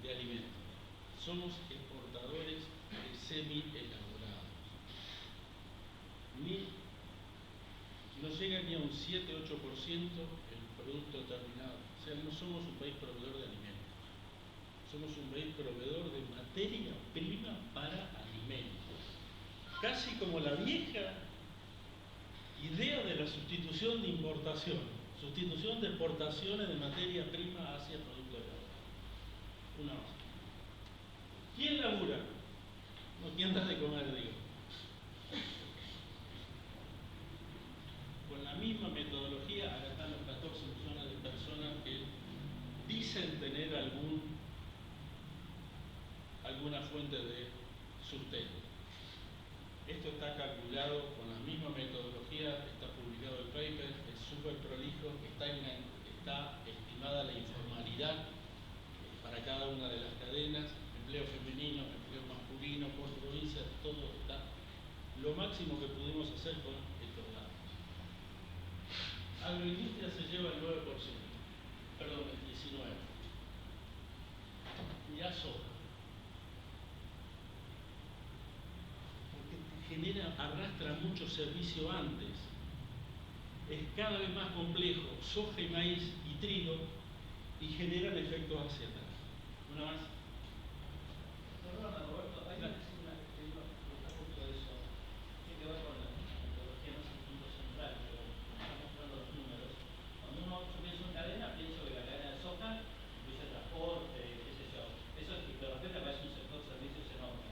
Speaker 2: de alimentos. Somos exportadores de semi-elaborados. No llega ni a un 7-8% el producto terminado. O sea, no somos un país proveedor de alimentos. Somos un país proveedor de materia prima para alimentos. Casi como la vieja idea de la sustitución de importación, sustitución de exportaciones de materia prima hacia producto elaborado. Una más. ¿Quién labura? No, ¿quién da de comer, digo? Con la misma metodología, acá están los 14 millones de personas que dicen tener alguna fuente de sustento. Esto está calculado con la misma metodología, está publicado el paper, es súper prolijo, está estimada la informalidad para cada una de las cadenas, empleo femenino, empleo masculino, por provincia, todo está. Lo máximo que pudimos hacer con estos datos. Agroindustria se lleva el 9%, perdón, el 19%. Ya sobra. Arrastra mucho servicio antes, es cada vez más complejo, soja y maíz y trigo, y generan efectos hacia atrás. ¿Una más?
Speaker 4: Perdona, Roberto, hay una pregunta justo de eso. Tiene que ver con la metodología, no es el punto central, pero estamos mostrando los números. Cuando yo pienso en cadena, pienso que la cadena de soja incluye transporte, qué sé yo. Eso es que de repente aparece un sector de servicios enorme.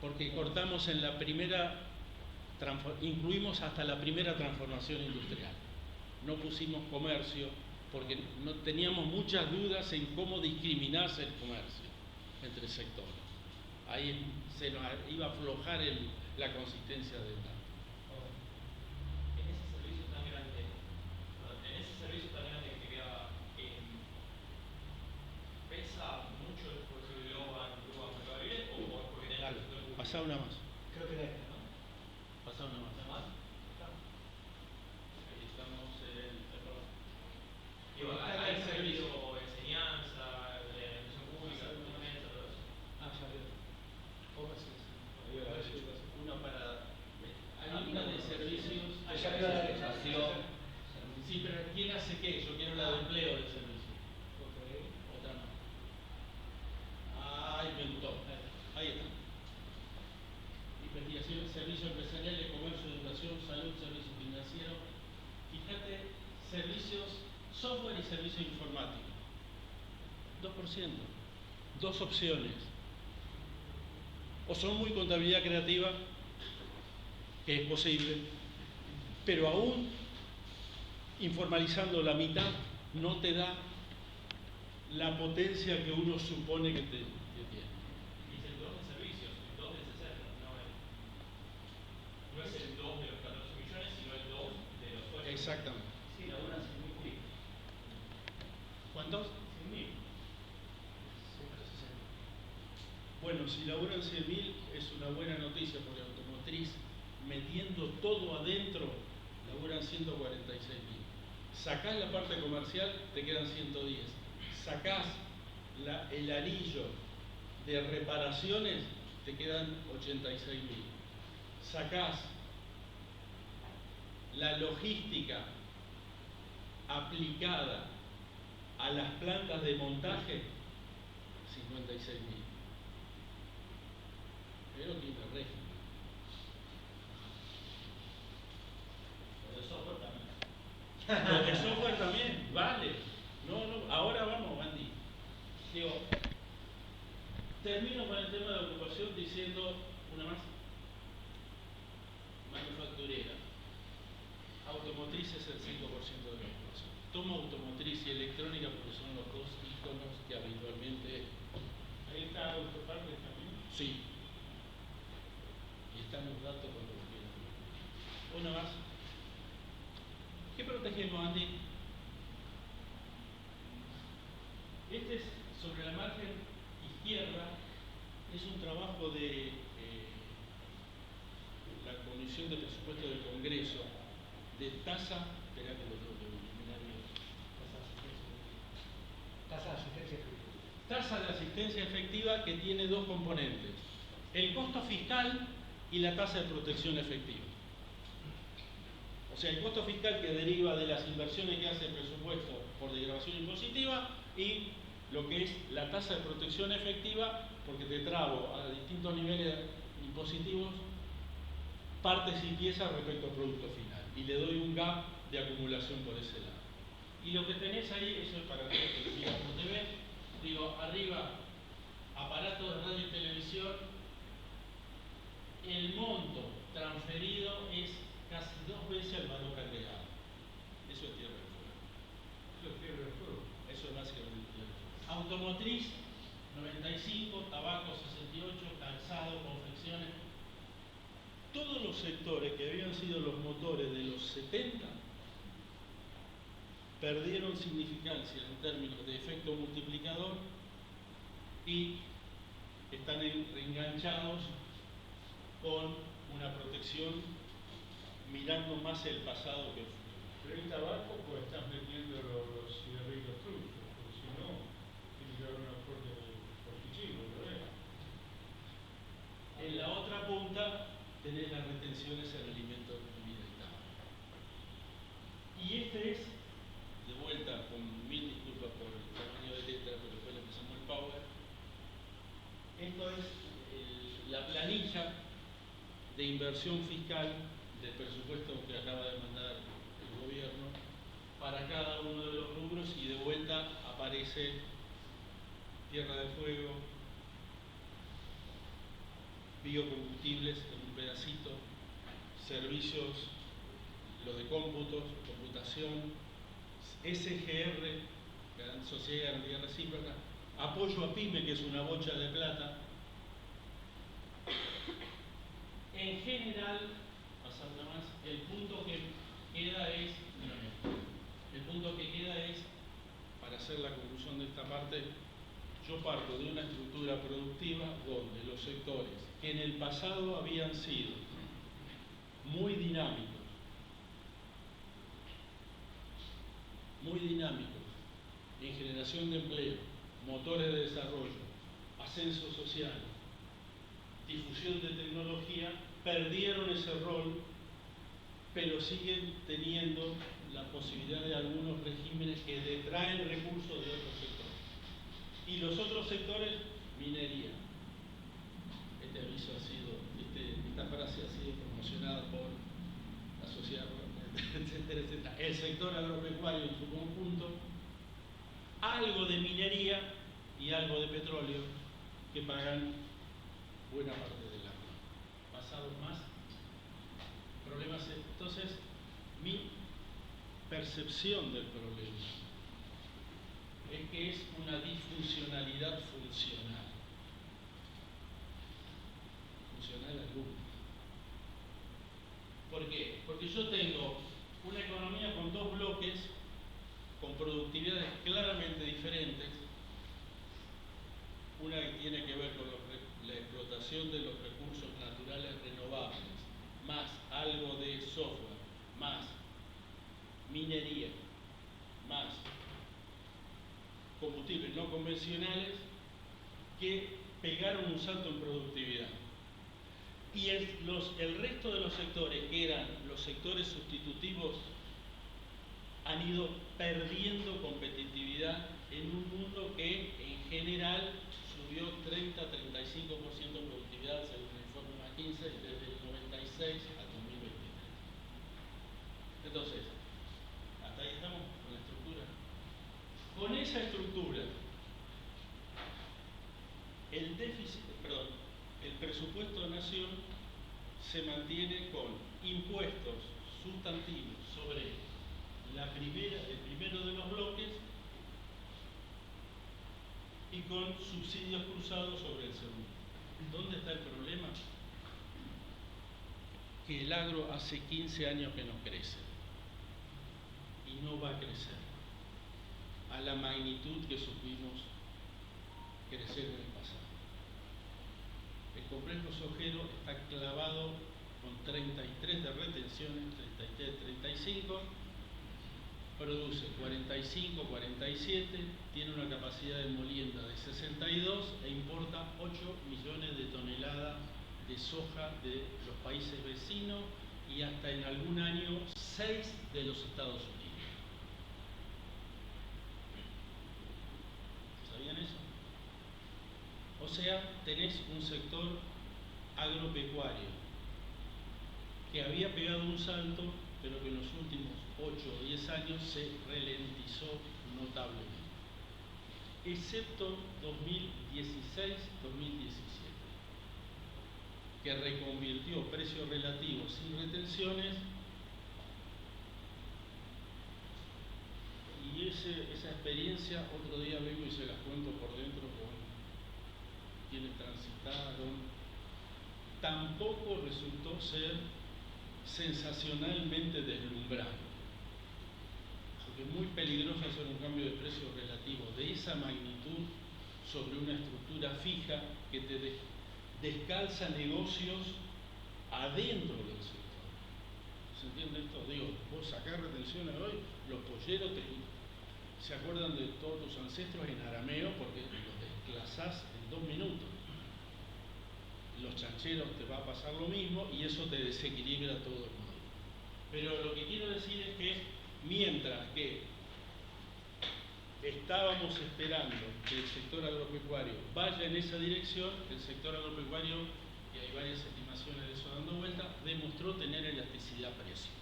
Speaker 2: Porque cortamos en la primera, incluimos hasta la primera transformación industrial. No pusimos comercio porque no teníamos muchas dudas en cómo discriminarse el comercio entre sectores. Ahí se nos iba a aflojar la consistencia del dato.
Speaker 5: En ese servicio tan grande que queda, ¿pesa mucho el esfuerzo de Global Mercado Libre o porque tenés
Speaker 2: Dale, pasá una más.
Speaker 1: Creo que era esta, ¿no?
Speaker 2: Pasá una más.
Speaker 5: ¿Nada más?
Speaker 2: Ahí estamos perdón.
Speaker 5: Digo, hay servicio, enseñanza, educación pública, todo eso.
Speaker 1: Ah, ya veo. Póngase.
Speaker 2: Una para. Hay una de servicios.
Speaker 1: Ya veo la derecha.
Speaker 2: Sí, pero ¿quién hace qué? Yo quiero la de empleo de servicio.
Speaker 1: Ok.
Speaker 2: Otra más. Ay, me gustó. Ahí está. Investigación, servicio empresarial de comercio, educación, salud, servicio financiero. Fíjate, servicios, software y servicio informático. 2%. Dos opciones. O son muy contabilidad creativa, que es posible, pero aún informalizando la mitad no te da la potencia que uno supone que tiene.
Speaker 5: Y es el 2 de servicios, el 2 de 60, no es el 2 de los 14 millones, sino el 2 de los 8.
Speaker 2: Exactamente.
Speaker 4: Sí, laburan 100.000.
Speaker 2: ¿Cuántos?
Speaker 4: 100.000.
Speaker 2: Bueno, si laburan 100.000 es una buena noticia porque automotriz, metiendo todo adentro, laburan 146.000. Sacás la parte comercial, te quedan 110. Sacás el anillo de reparaciones, te quedan 86.000. Sacás la logística aplicada a las plantas de montaje, 56.000. Pero tiene régimen.
Speaker 4: Pero el software también.
Speaker 2: Lo de software también, vale. No, ahora vamos, Andy. Digo, termino con el tema de la ocupación diciendo una más. Manufacturera. Automotriz es el 5% de la ocupación. Tomo automotriz y electrónica porque son los dos íconos que habitualmente...
Speaker 5: Ahí está Autopartes también.
Speaker 2: Sí. Y están los datos cuando los quieran. Una más. ¿Qué protegemos, Andy? Este es sobre la margen izquierda. Es un trabajo de la Comisión de Presupuesto del Congreso de tasa, espera que lo tengo que eliminar bien.
Speaker 6: Tasa de asistencia efectiva.
Speaker 2: Tasa de asistencia efectiva que tiene dos componentes: el costo fiscal y la tasa de protección efectiva. O sea, el costo fiscal que deriva de las inversiones que hace el presupuesto por desgravación impositiva y lo que es la tasa de protección efectiva, porque te trabo a distintos niveles impositivos partes y piezas respecto al producto final y le doy un gap de acumulación por ese lado. Y lo que tenés ahí, eso es para que lo miras como te ves, digo, arriba, aparatos de radio y televisión, el monto transferido es casi 2 veces el valor agregado. Eso es tierra de fuego.
Speaker 5: Eso es tierra de fuego.
Speaker 2: Eso es básicamente tierra de fuego. Automotriz, 95, tabaco, 68, calzado, confecciones. Todos los sectores que habían sido los motores de los 70 perdieron significancia en términos de efecto multiplicador y están reenganchados con una protección mirando más el pasado que el futuro.
Speaker 5: Pero el tabaco, pues estás metiendo los cigarrillos truchos, porque si no, tiene que haber un aporte positivo, ¿verdad?
Speaker 2: En la otra punta tenés las retenciones en alimentos de comida y tabaco. Y este es, de vuelta, con mil disculpas por el tamaño de letra, pero después le empezamos el power. Esto es la planilla de inversión fiscal del presupuesto que acaba de mandar el gobierno para cada uno de los rubros y de vuelta aparece tierra de fuego, biocombustibles en un pedacito, servicios, lo de cómputos, computación, SGR, Sociedad de Garantía Recíproca, apoyo a PYME, que es una bocha de plata. En general, pasando más, el punto que queda es, para hacer la conclusión de esta parte, yo parto de una estructura productiva donde los sectores que en el pasado habían sido muy dinámicos en generación de empleo, motores de desarrollo, ascenso social, difusión de tecnología, perdieron ese rol, pero siguen teniendo la posibilidad de algunos regímenes que detraen recursos de otros sectores. Y los otros sectores, minería. Esta frase ha sido promocionada por la sociedad, etcétera, etcétera. El sector agropecuario en su conjunto, algo de minería y algo de petróleo que pagan buena parte del agua. Pasados más problemas. Entonces, mi percepción del problema es que es una disfuncionalidad funcional. Funcional alguna. ¿Por qué? Porque yo tengo una economía con dos bloques, con productividades claramente diferentes. Una que tiene que ver con la explotación de los recursos naturales renovables, más algo de software, más minería, combustibles no convencionales que pegaron un salto en productividad. Y el resto de los sectores, que eran los sectores sustitutivos, han ido perdiendo competitividad en un mundo que en general subió 30-35% en productividad según el informe McKinsey desde el 96 a 2023. Entonces, hasta ahí estamos con la estructura. Con esa estructura, el presupuesto de nación se mantiene con impuestos sustantivos sobre el primero de los bloques y con subsidios cruzados sobre el segundo. ¿Dónde está el problema? Que el agro hace 15 años que no crece y no va a crecer a la magnitud que supimos crecer en el pasado. El complejo sojero está clavado con 33 de retenciones, 33-35, produce 45, 47, tiene una capacidad de molienda de 62 e importa 8 millones de toneladas de soja de los países vecinos y hasta en algún año 6 de los Estados Unidos. ¿Sabían eso? O sea, tenés un sector agropecuario que había pegado un salto, pero que en los últimos 8 o 10 años se ralentizó notablemente, excepto 2016-2017, que reconvirtió precios relativos sin retenciones, y esa experiencia otro día vengo y se las cuento por dentro con quienes transitaron. Tampoco resultó ser sensacionalmente deslumbrante, porque es muy peligroso hacer un cambio de precio relativo de esa magnitud sobre una estructura fija que te descalza negocios adentro del sector. ¿Se entiende esto? Digo, vos sacás retenciones hoy, los polleros se acuerdan de todos tus ancestros en arameo porque los desclasás en 2 minutos. Los chancheros te va a pasar lo mismo y eso te desequilibra todo el modelo. Pero lo que quiero decir es que mientras que estábamos esperando que el sector agropecuario vaya en esa dirección, el sector agropecuario, y hay varias estimaciones de eso dando vuelta, demostró tener elasticidad precio.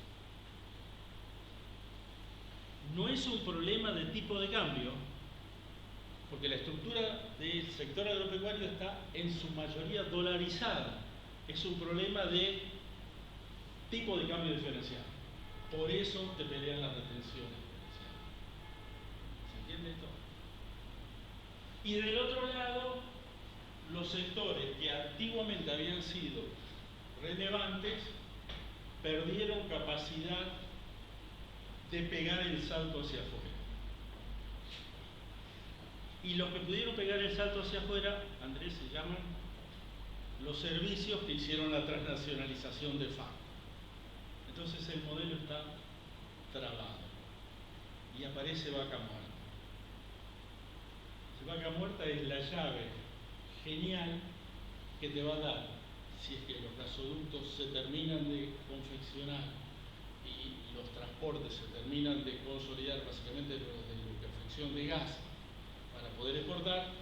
Speaker 2: No es un problema de tipo de cambio, porque la estructura del sector agropecuario está en su mayoría dolarizada. Es un problema de tipo de cambio diferencial. Por eso te pelean las retenciones diferenciales. ¿Se entiende esto? Y del otro lado, los sectores que antiguamente habían sido relevantes perdieron capacidad de pegar el salto hacia afuera. Y los que pudieron pegar el salto hacia afuera, Andrés, se llaman los servicios que hicieron la transnacionalización de FAC. Entonces el modelo está trabado y aparece vaca muerta. Vaca muerta es la llave genial que te va a dar, si es que los gasoductos se terminan de confeccionar y los transportes se terminan de consolidar, básicamente los de liquefacción de gas, para poder exportar,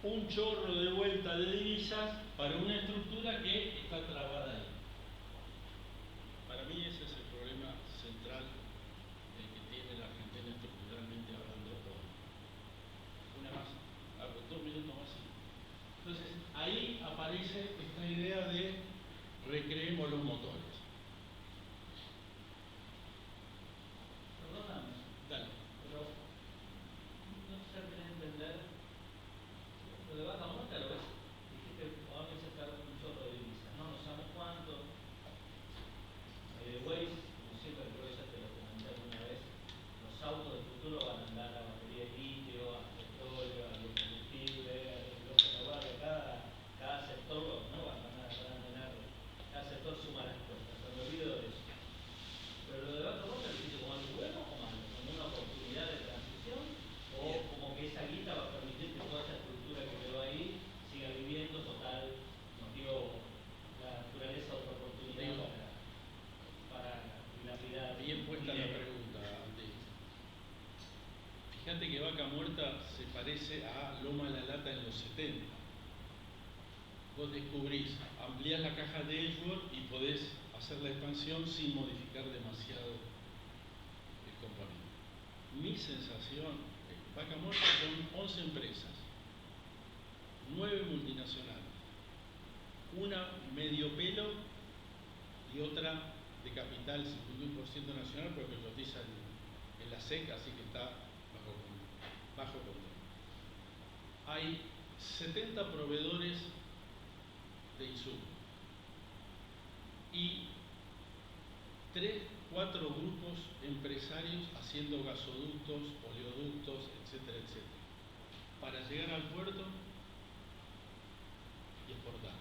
Speaker 2: un chorro de vuelta de divisas para una estructura que está trabada ahí. Para mí ese es el problema central que tiene la Argentina estructuralmente hablando hoy. Una más, 2 minutos más. Entonces, ahí aparece esta idea de recreemos los motores.
Speaker 4: Perdóname,
Speaker 2: Dale.
Speaker 4: pero no se termina de entender lo de vaca muerta, lo ves. Dijiste, ahora que se está un chorro de divisas, no sabemos cuánto,
Speaker 2: Fíjate que Vaca Muerta se parece a Loma de la Lata en los 70. Vos descubrís, ampliás la caja de Edgeworth y podés hacer la expansión sin modificar demasiado el componente. Mi sensación, Vaca Muerta son 11 empresas, 9 multinacionales, una medio pelo y otra de capital 51% nacional porque cotiza en la SEC, así que está bajo control. Hay 70 proveedores de insumos y 3-4 grupos empresarios haciendo gasoductos, oleoductos, etcétera, etcétera, para llegar al puerto y exportar.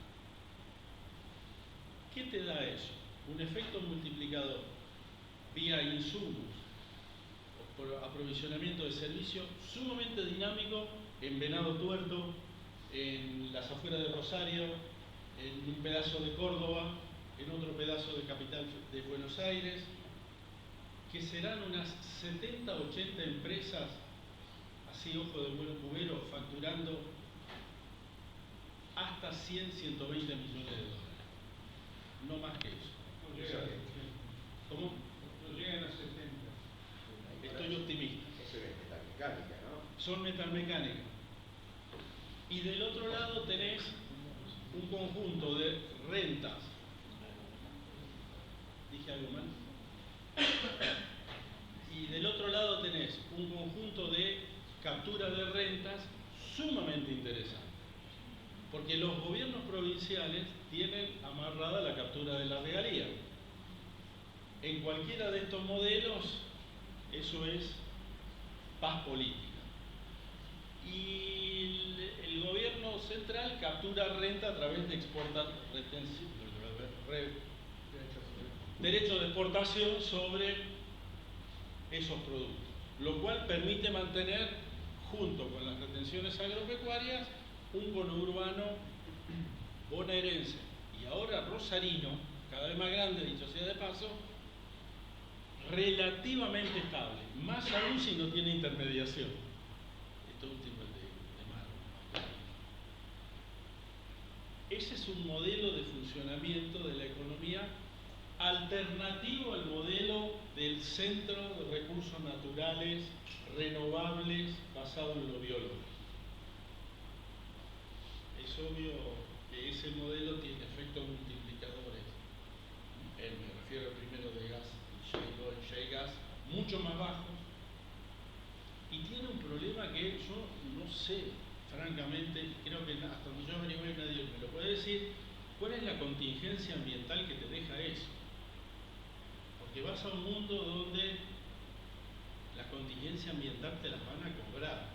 Speaker 2: ¿Qué te da eso? Un efecto multiplicador vía insumos o por aprovisionamiento de servicio sumamente dinámico en Venado Tuerto, en las afueras de Rosario, en un pedazo de Córdoba, en otro pedazo de capital de Buenos Aires, que serán unas 70-80 empresas, así ojo de buen cubero, facturando hasta 100-120 millones de dólares. No más que eso.
Speaker 5: No llega a 70.
Speaker 2: ¿Cómo?
Speaker 5: No llegan a 70.
Speaker 2: Estoy optimista.
Speaker 3: Eso es metalmecánica, ¿no?
Speaker 2: Son metalmecánicas. Y del otro lado tenés un conjunto de rentas. ¿Dije algo mal? Y del otro lado tenés un conjunto de captura de rentas sumamente interesante. Porque los gobiernos provinciales tienen amarrada la captura de la regalía. En cualquiera de estos modelos, eso es paz política. Y el gobierno central captura renta a través de derechos de exportación sobre esos productos, lo cual permite mantener, junto con las retenciones agropecuarias, un conurbano bonaerense y ahora rosarino, cada vez más grande, dicho sea de paso, relativamente estable, más aún si no tiene intermediación. Esto último es de Mar. Ese es un modelo de funcionamiento de la economía alternativo al modelo del centro de recursos naturales renovables basado en lo biológico. Es obvio que ese modelo tiene efectos multiplicadores, me refiero al primero de gas, shale gas, mucho más bajos, y tiene un problema que yo no sé, francamente, creo que hasta donde yo averigüé nadie me lo puede decir, cuál es la contingencia ambiental que te deja eso. Porque vas a un mundo donde la contingencia ambiental te las van a cobrar,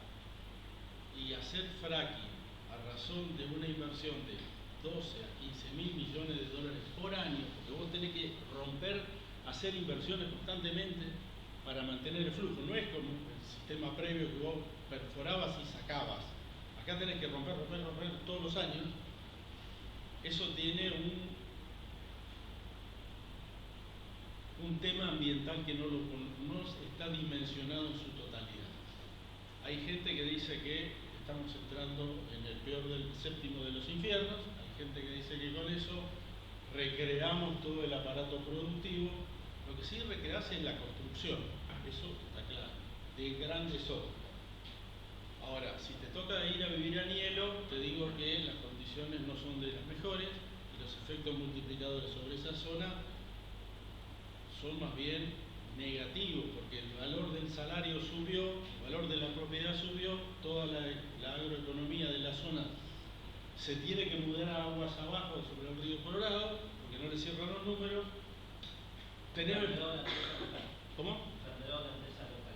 Speaker 2: y hacer fracking a razón de una inversión de 12 a 15 mil millones de dólares por año, porque vos tenés que hacer inversiones constantemente para mantener el flujo. No es como el sistema previo que vos perforabas y sacabas. Acá tenés que romper todos los años. Eso tiene un tema ambiental que no está dimensionado en su totalidad. Hay gente que dice que estamos entrando en el peor del séptimo de los infiernos, hay gente que dice que con eso recreamos todo el aparato productivo. Lo que sí recreás es la construcción, eso está claro, de grandes obras. Ahora, si te toca ir a vivir a Nielo, te digo que las condiciones no son de las mejores y los efectos multiplicadores sobre esa zona son más bien negativos, porque el valor del salario subió, el valor de la propiedad subió, toda la agroeconomía de la zona se tiene que mudar a aguas abajo sobre el río Colorado, porque no le cierran los números. ¿Cómo?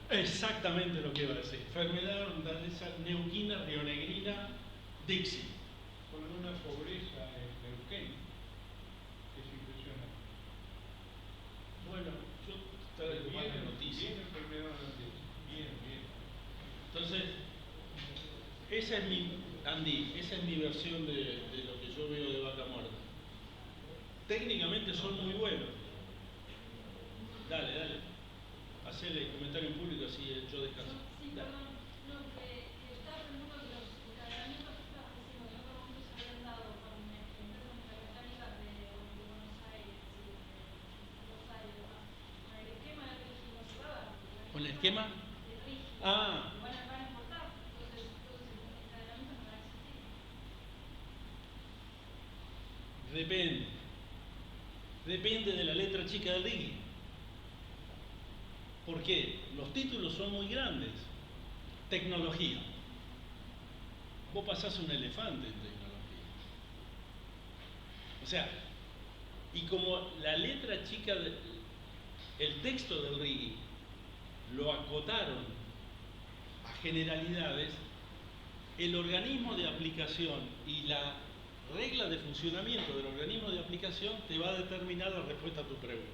Speaker 2: Exactamente lo que iba a decir. Enfermedad holandesa neuquina, rionegrina, Dixie.
Speaker 5: Con una pobreza en Neuquén, que es impresionante.
Speaker 2: Bueno, yo traigo más noticias.
Speaker 5: Bien enfermedad holandesa. Bien.
Speaker 2: Entonces, esa es mi versión de lo que yo veo de Vaca Muerta. Técnicamente son muy buenos. Dale. Hacele comentario en público, así yo descanso.
Speaker 7: Sí, perdón,
Speaker 2: qué más? Ah,
Speaker 7: Van a importar, entonces los encadenamientos no van a existir.
Speaker 2: Depende de la letra chica del RIGI. ¿Por qué? Los títulos son muy grandes. Tecnología. Vos pasás un elefante en tecnología. O sea, y como la letra chica, el texto del RIGI lo acotaron a generalidades, el organismo de aplicación y la regla de funcionamiento del organismo de aplicación te va a determinar la respuesta a tu pregunta.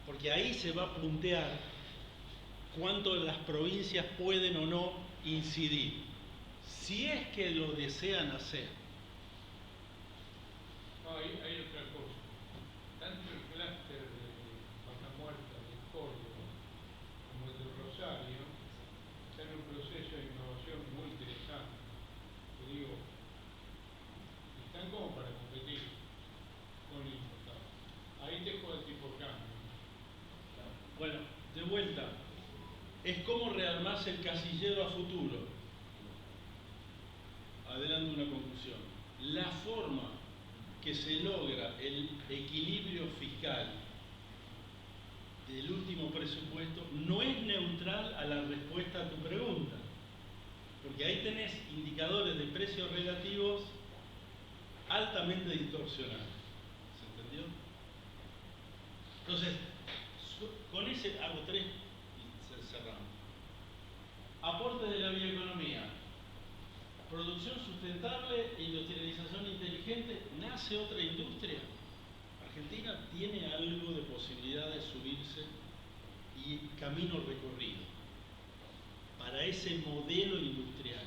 Speaker 2: Porque ahí se va a puntear cuánto las provincias pueden o no incidir, si es que lo desean hacer.
Speaker 5: No, hay otra cosa. Tanto el clúster de Vaca Muerta de Córdoba como el de Rosario están en un proceso de innovación muy interesante. Te digo, están como para competir con el importado. Ahí te juega el tipo de cambio.
Speaker 2: Bueno, de vuelta, es como rearmarse el casillero a futuro. Adelanto una conclusión. La forma que se logra el equilibrio fiscal del último presupuesto no es neutral a la respuesta a tu pregunta. Porque ahí tenés indicadores de precios relativos altamente distorsionados. ¿Se entendió? Entonces, con ese hago 3 y cerramos. Aporte de la bioeconomía. Producción sustentable e industrialización inteligente. ¿Nace otra industria? Argentina tiene algo de posibilidad de subirse y camino recorrido para ese modelo industrial.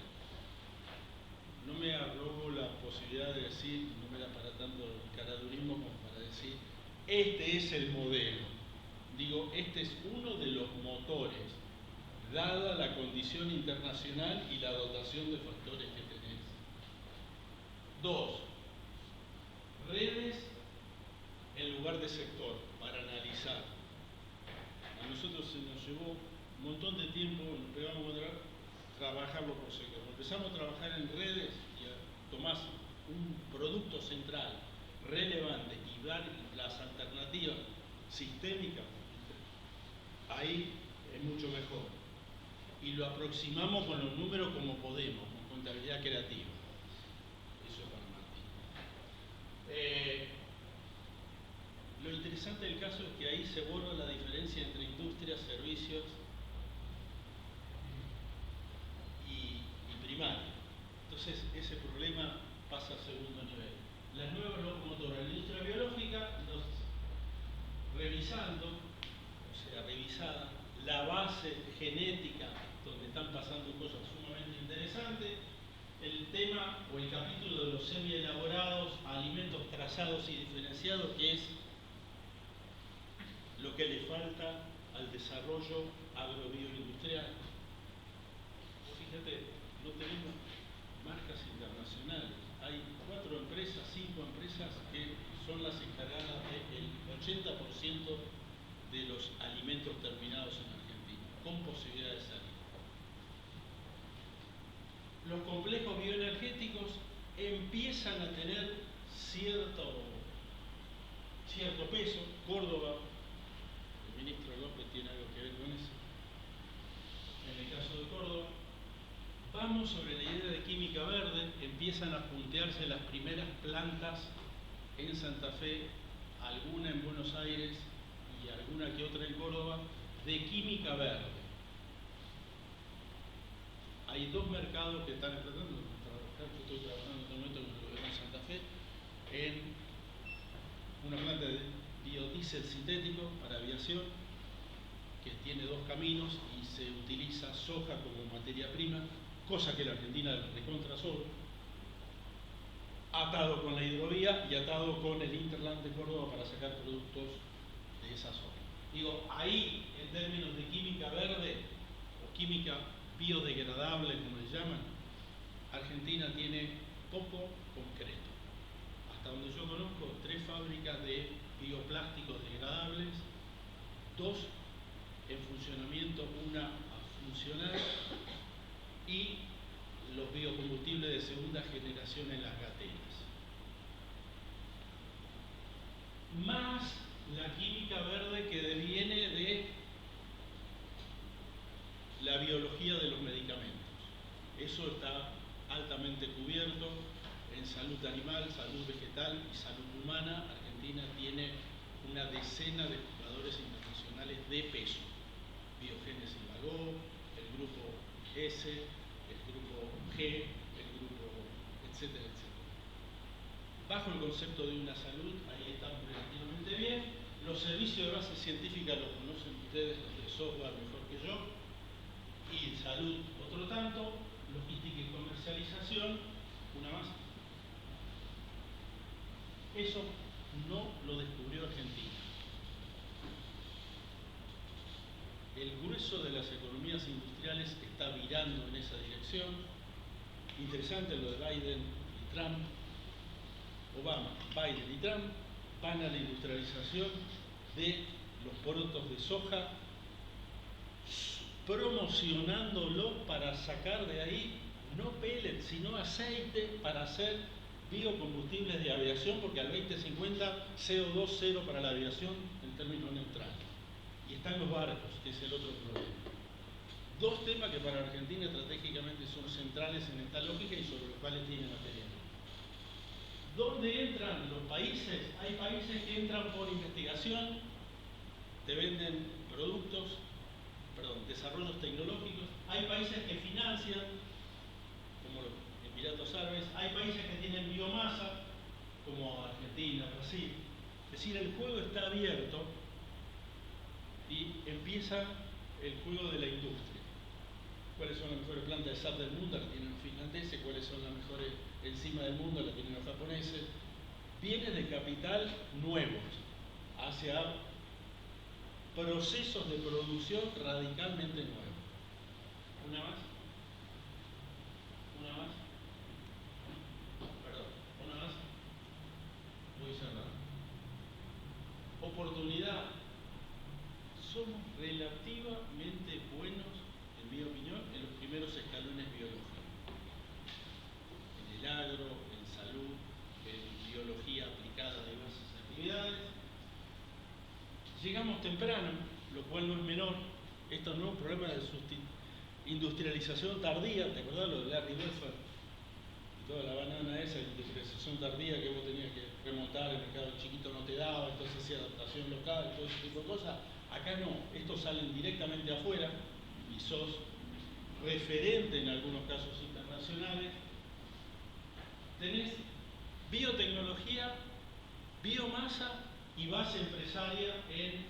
Speaker 2: No me arrogo la posibilidad de decir, no me da para tanto caradurismo como para decir, este es el modelo. Digo, este es uno de los motores, dada la condición internacional y la dotación de factores que tenés. 2. Redes en lugar de sector, para analizar. A nosotros se nos llevó un montón de tiempo, nos pegamos a trabajarlo por sector. Empezamos a trabajar en redes y tomás un producto central relevante y dar las alternativas sistémicas, ahí es mucho mejor. Y lo aproximamos con los números como podemos, con contabilidad creativa. Eso es para Martín. Lo interesante del caso es que ahí se borra la diferencia entre industria, servicios y primaria. Entonces ese problema pasa a segundo nivel. Las nuevas locomotoras, la industria biológica, revisada, la base genética, donde están pasando cosas sumamente interesantes, el tema o el capítulo de los semi-elaborados, alimentos trazados y diferenciados, que es lo que le falta al desarrollo agrobioindustrial. Fíjate, no tenemos marcas internacionales. Hay 4 empresas, 5 empresas que son las encargadas del 80% de los alimentos terminados en Argentina, con posibilidad de salir. Los complejos bioenergéticos empiezan a tener cierto peso. Córdoba, el ministro López tiene algo que ver con eso. En el caso de Córdoba, vamos sobre la idea de química verde, empiezan a puntearse las primeras plantas en Santa Fe, alguna en Buenos Aires y alguna que otra en Córdoba, de química verde. Hay 2 mercados que están tratando de trabajar. Yo estoy trabajando en este momento con el gobierno de Santa Fe en una planta de biodiesel sintético para aviación que tiene 2 caminos y se utiliza soja como materia prima, cosa que la Argentina recontra sobre, atado con la hidrovía y atado con el Interland de Córdoba para sacar productos de esa zona. Digo, ahí en términos de química verde o química biodegradable, como le llaman, Argentina tiene poco concreto. Hasta donde yo conozco, 3 fábricas de bioplásticos degradables, 2 en funcionamiento, una a funcionar, y los biocombustibles de segunda generación en las gateras. Más la química verde que deviene de la biología de los medicamentos. Eso está altamente cubierto en salud animal, salud vegetal y salud humana. Argentina tiene una decena de jugadores internacionales de peso. Biogénesis Magó, el grupo S, el grupo G, el grupo, etcétera, etcétera. Bajo el concepto de una salud, ahí estamos relativamente bien. Los servicios de base científica los conocen ustedes, los de software mejor que yo. Y salud, otro tanto. Logística y comercialización, una más. Eso no lo descubrió Argentina. El grueso de las economías industriales está virando en esa dirección. Interesante lo de Biden y Trump. Obama, Biden y Trump van a la industrialización de los porotos de soja, promocionándolo para sacar de ahí no pellets, sino aceite para hacer biocombustibles de aviación, porque al 2050 CO2 cero para la aviación en términos neutrales. Y están los barcos, que es el otro problema. Dos temas que para Argentina estratégicamente son centrales en esta lógica y sobre los cuales tiene material. ¿Dónde entran los países? Hay países que entran por investigación, te venden productos, desarrollos tecnológicos. Hay países que financian, como los Emiratos Árabes. Hay países que tienen biomasa, como Argentina, Brasil. Es decir, el juego está abierto y empieza el juego de la industria. ¿Cuáles son las mejores plantas de SAP del mundo? Las tienen los finlandeses. ¿Cuáles son las mejores enzimas del mundo? Las tienen los japoneses. Viene de capital nuevos hacia procesos de producción radicalmente nuevos. ¿Una más? ¿Una más? Perdón, ¿una más? Voy cerrando. Oportunidad. Somos relativamente buenos, en mi opinión, en los primeros escalones biológicos. En el agro, en salud, en biología aplicada a diversas actividades. Llegamos temprano, lo cual no es menor. Esto no es un problema de industrialización tardía. ¿Te acordás lo de Larry Bedford? Y toda la banana esa, industrialización tardía que vos tenías que remontar, el mercado chiquito no te daba, entonces hacía adaptación local, todo ese tipo de cosas. Acá no, estos salen directamente afuera y sos referente en algunos casos internacionales. Tenés biotecnología, biomasa y base empresaria en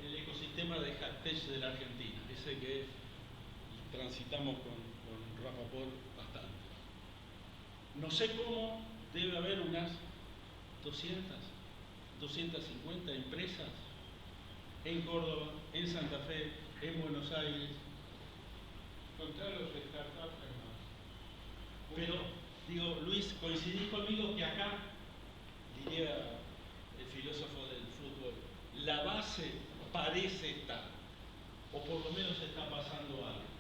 Speaker 2: el ecosistema de Hacktech de la Argentina, ese que transitamos con Rafa Pol bastante. No sé cómo, debe haber unas 200, 250 empresas en Córdoba, en Santa Fe, en Buenos Aires.
Speaker 5: Contra los startups hay más.
Speaker 2: Pero, digo, Luis, coincidís conmigo que acá, diría el filósofo del fútbol, la base parece estar, o por lo menos está pasando algo.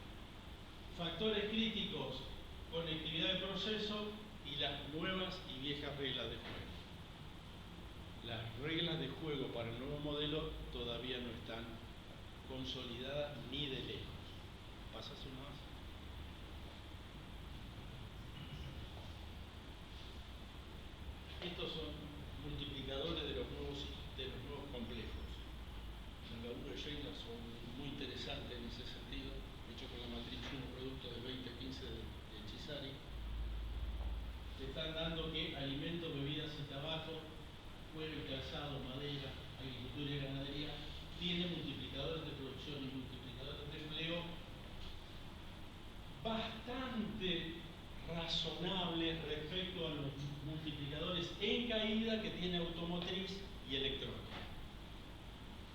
Speaker 2: Factores críticos, conectividad de proceso y las nuevas y viejas reglas de juego. Las reglas de juego para el nuevo modelo todavía no están consolidadas ni de lejos. ¿Pasas una más? Estos son multiplicadores de los nuevos complejos. El laburo de Scheiner son muy interesantes en ese sentido, hecho con la matriz 1 producto de 2015 de Chisari. Te están dando que alimentos, bebidas y tabaco, cuero y calzado, madera, agricultura y ganadería, tienen multiplicadores de producción y multiplicadores de empleo bastante razonables respecto a los multiplicadores en caída que tiene automotriz y electrónica.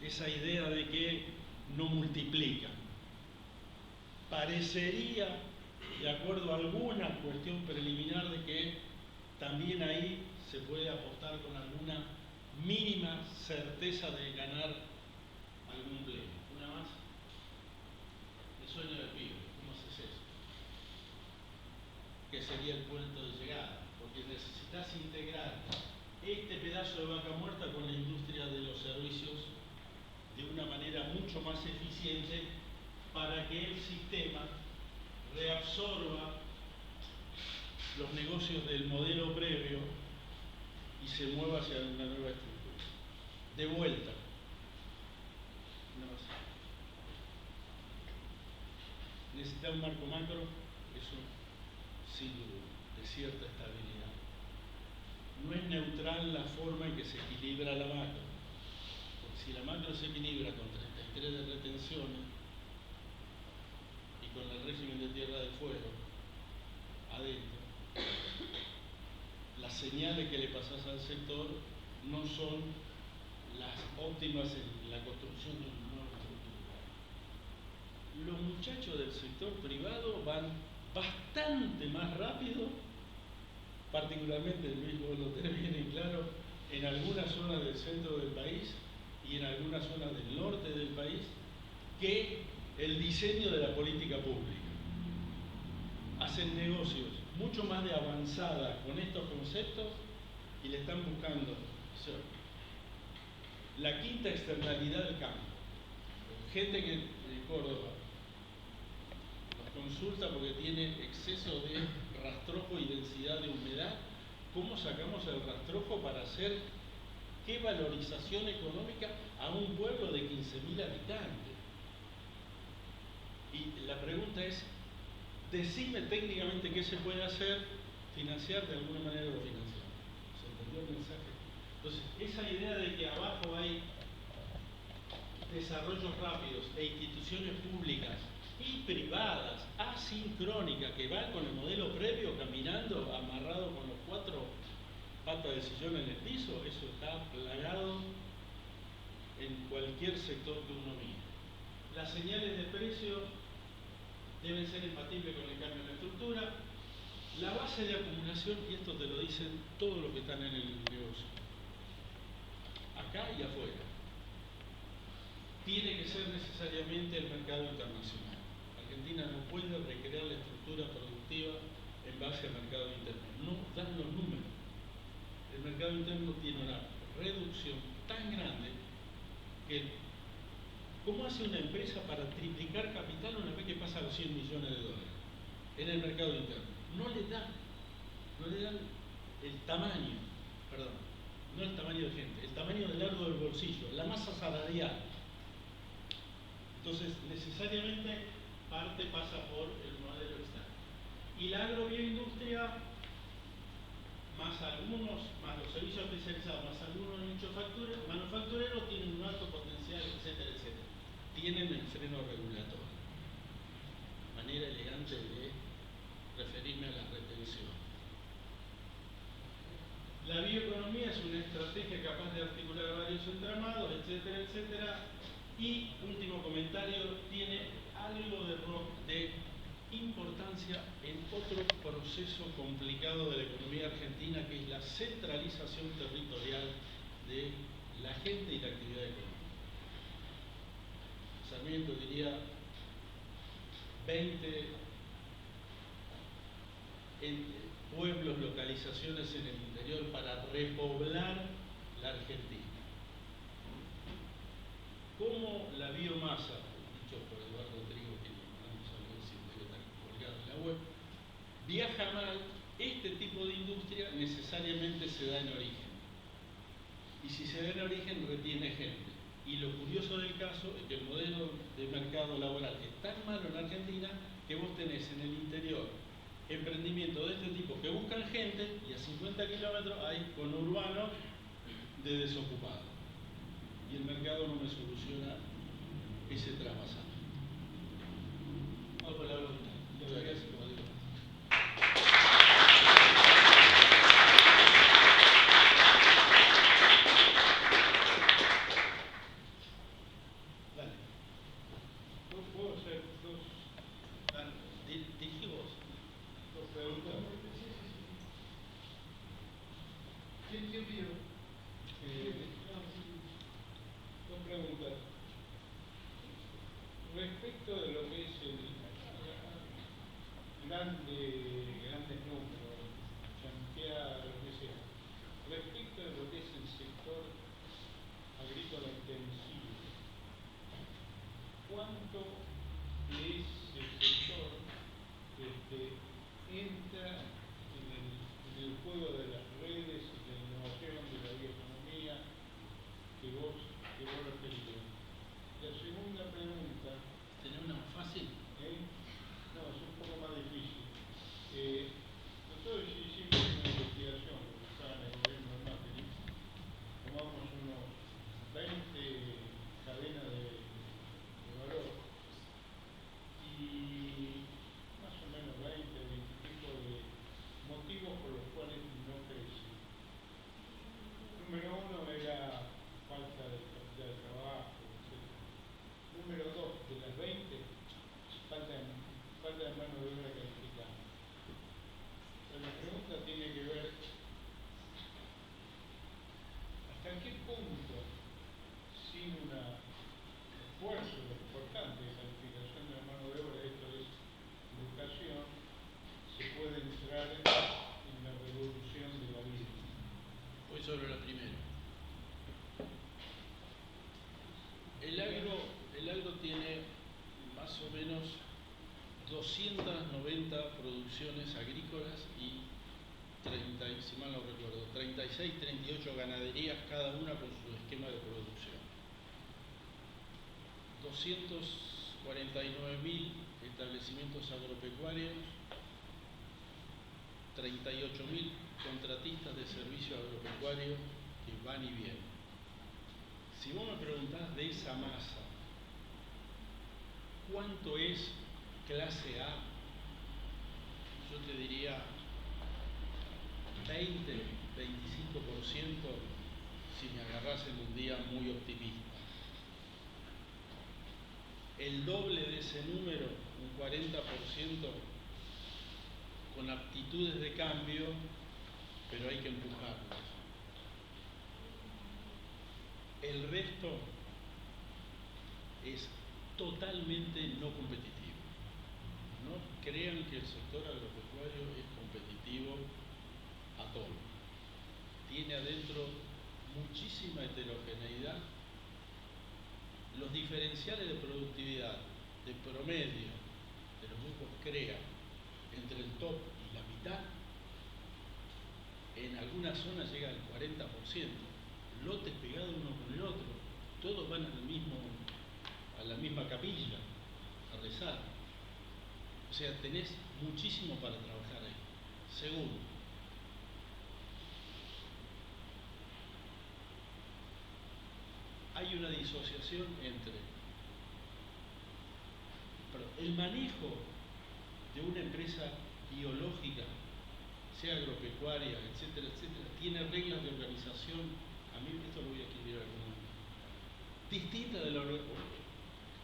Speaker 2: Esa idea de que no multiplican. Parecería, de acuerdo a alguna cuestión preliminar, de que también ahí se puede apostar con alguna mínima certeza de ganar algún empleo. Una más. sueño del pibe. ¿Cómo haces eso? Que sería el punto de llegada, porque necesitas integrar este pedazo de vaca muerta con la industria de los servicios de una manera mucho más eficiente para que el sistema reabsorba los negocios del modelo previo y se mueva hacia una nueva estructura. De vuelta. Necesita un marco macro, eso sin duda, de cierta estabilidad. No es neutral la forma en que se equilibra la macro. Porque si la macro se equilibra con 33 de retenciones y con el régimen de tierra de fuego adentro, las señales que le pasas al sector no son las óptimas en la construcción de una nueva estructura. Los muchachos del sector privado van bastante más rápido, particularmente Luis, vos lo tenés bien en claro, en algunas zonas del centro del país y en algunas zonas del norte del país, que el diseño de la política pública. Hacen negocios mucho más de avanzada con estos conceptos y le están buscando la quinta externalidad del campo. Gente que de Córdoba nos consulta porque tiene exceso de rastrojo y densidad de humedad. ¿Cómo sacamos el rastrojo para hacer qué valorización económica a un pueblo de 15.000 habitantes? Y la pregunta es, decime técnicamente qué se puede hacer, financiar de alguna manera lo financiamos. ¿Se entendió el mensaje? Entonces, esa idea de que abajo hay desarrollos rápidos e instituciones públicas y privadas, asincrónicas, que van con el modelo previo caminando amarrado con los 4 patas de sillón en el piso, eso está plagado en cualquier sector que uno mire. Las señales de precio deben ser compatibles con el cambio en la estructura. La base de acumulación, y esto te lo dicen todos los que están en el negocio, acá y afuera, tiene que ser necesariamente el mercado internacional. Argentina no puede recrear la estructura productiva en base al mercado interno. No dan los números. El mercado interno tiene una reducción tan grande que ¿cómo hace una empresa para triplicar capital una vez que pasa los 100 millones de dólares en el mercado interno? No le dan el tamaño, perdón, no el tamaño de gente, el tamaño del largo del bolsillo, la masa salarial. Entonces, necesariamente parte pasa por el modelo externo. Y la agrobioindustria, más los servicios especializados, más algunos nichos manufactureros, tienen un alto potencial, etcétera, etcétera. Tienen el freno regulatorio. Manera elegante de referirme a la retención. La bioeconomía es una estrategia capaz de articular varios entramados, etcétera, etcétera. Y, último comentario, tiene algo de importancia en otro proceso complicado de la economía argentina, que es la centralización territorial de la gente y la actividad económica. Sarmiento diría 20 pueblos, localizaciones en el interior para repoblar la Argentina. ¿Cómo la biomasa, dicho por Eduardo Trigo, que le mandamos a ver si debe estar colgado en la web, viaja mal? Este tipo de industria necesariamente se da en origen. Y si se da en origen, retiene gente. Y lo curioso del caso es que el modelo de mercado laboral es tan malo en Argentina que vos tenés en el interior emprendimientos de este tipo que buscan gente y a 50 kilómetros hay conurbano de desocupados. Y el mercado no me soluciona ese trasvasado. Vamos con la voluntad. Muchas gracias, como digo. Dale.
Speaker 5: ¿Puedo hacer dos
Speaker 2: Dale. Dirigí vos.
Speaker 5: preguntas?
Speaker 1: ¿Quién vio?
Speaker 5: Dos preguntas. respecto de lo que es grandes números, chantear, lo que sea, respecto de lo que es el sector agrícola intensivo, ¿cuánto de ese sector entra en el juego de las redes y la innovación de la bioeconomía que vos referías? La segunda pregunta,
Speaker 2: ¿Tenés una más fácil?
Speaker 5: no, es un poco más difícil. Nosotros hicimos una investigación, porque estaba en el gobierno de Macri, tomamos unos 20 cadenas de valor y más o menos 20 y pico de motivos por los cuales no crece. Número uno era falta de capital de trabajo, etc. Número dos, de las 20, falta de mano de obra calificada. Pero la pregunta tiene que ver hasta qué punto, sin un esfuerzo importante de calificación de la mano de obra, esto es educación, se puede entrar en la revolución de la vida.
Speaker 2: Voy sobre la primera. El agro tiene más o menos 290 producciones agrícolas y 30, si mal no recuerdo, 36, 38 ganaderías, cada una con su esquema de producción. 249.000 establecimientos agropecuarios, 38.000 contratistas de servicios agropecuarios que van y vienen. Si vos me preguntás de esa masa, ¿cuánto es clase A? Yo te diría 20, 25% si me agarras en un día muy optimista. El doble de ese número, un 40%, con aptitudes de cambio, pero hay que empujarlos. El resto es totalmente no competitivo. No crean que el sector agropecuario es competitivo a todo. Tiene adentro muchísima heterogeneidad. Los diferenciales de productividad de promedio de los grupos CREA entre el top y la mitad, en algunas zonas llega al 40%. Lotes pegados uno con el otro, todos van a la misma capilla a rezar. O sea, tenés muchísimo para trabajar ahí. Segundo, hay una disociación entre el manejo de una empresa biológica, sea agropecuaria, etcétera, etcétera, tiene reglas de organización. A mí esto lo voy a escribir algún momento. Distinta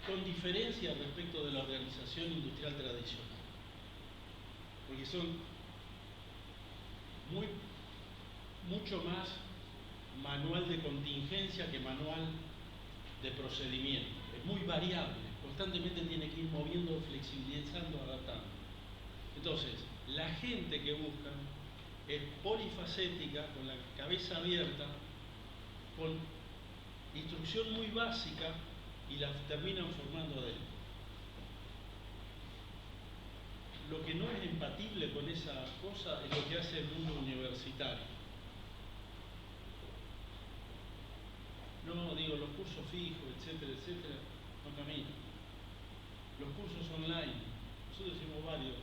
Speaker 2: con diferencia respecto de la organización industrial tradicional. Porque son mucho más manual de contingencia que manual de procedimiento. Es muy variable, constantemente tiene que ir moviendo, flexibilizando, adaptando. Entonces, la gente que buscan es polifacética, con la cabeza abierta, con instrucción muy básica y la terminan formando adentro. Lo que no es empatible con esa cosa es lo que hace el mundo universitario. No, digo, los cursos fijos, etcétera, etcétera, no caminan. Los cursos online, nosotros hicimos varios,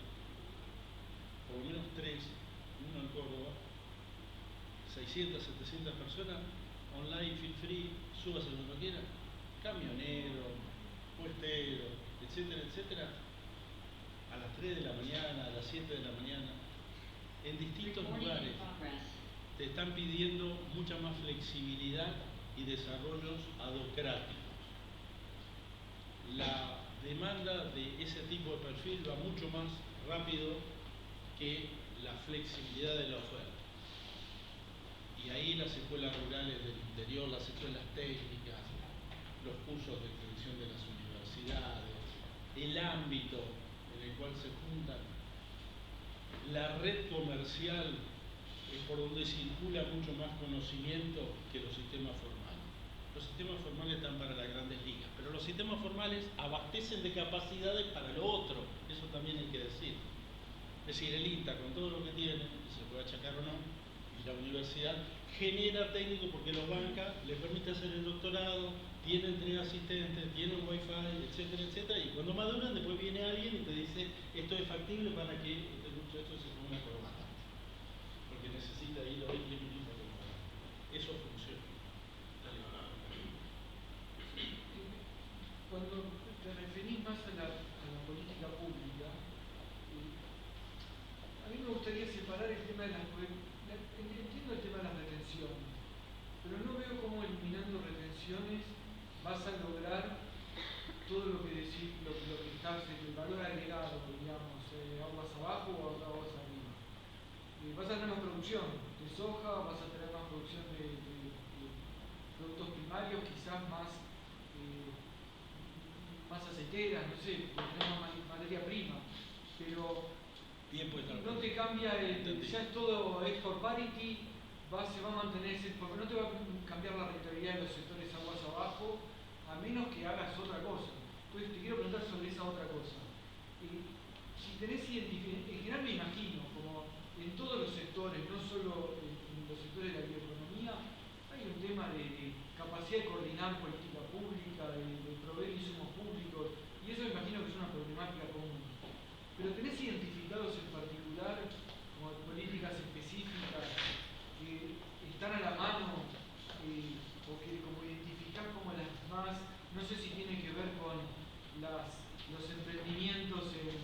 Speaker 2: por lo menos 3, uno en Córdoba, 600, 700 personas, online, feel free, súbase cuando quiera, camionero, puestero, etcétera, etcétera, a las 3 de la mañana, a las 7 de la mañana, en distintos lugares. Te están pidiendo mucha más flexibilidad y desarrollos adocráticos. La demanda de ese tipo de perfil va mucho más rápido que la flexibilidad de la oferta. Y ahí las escuelas rurales del interior, las escuelas técnicas, los cursos de extensión de las universidades, el ámbito en el cual se juntan, la red comercial es por donde circula mucho más conocimiento que los sistemas formales. Los sistemas formales están para las grandes ligas, pero los sistemas formales abastecen de capacidades para lo otro, eso también hay que decir. Es decir, el INTA con todo lo que tiene, y se puede achacar o no, y la universidad genera técnicos porque los banca, les permite hacer el doctorado, tiene entrega asistentes, tiene un wifi, etcétera, etcétera, y cuando maduran después viene alguien y te dice esto es factible para que este muchacho se ponga una corbata, porque necesita ir hoy 10 minutos de corbata. Eso funciona. Dale.
Speaker 1: Cuando te referís más a la política pública, a mí me gustaría separar el tema de las... Entiendo el tema de las retenciones, pero no veo cómo eliminando retenciones vas a lograr todo lo que decís, lo que estás, el valor agregado, digamos, aguas abajo o aguas arriba. Vas a tener más producción de soja, vas a tener más producción de productos primarios, quizás más aceiteras, no sé, tenemos más materia prima, pero no te cambia ya es todo export parity, se va a mantener ese, porque no te va a cambiar la rentabilidad de los sectores aguas abajo, a menos que hagas otra cosa. Entonces te quiero preguntar sobre esa otra cosa. Si tenés en general me imagino, como en todos los sectores, no solo en los sectores de la bioeconomía, hay un tema de capacidad de coordinar política pública, de proveer insumos públicos, y eso me imagino que es una problemática común. Pero tenés identificados en particular como políticas específicas que están a la mano o que como identificar como las más, no sé si tiene que ver con los emprendimientos en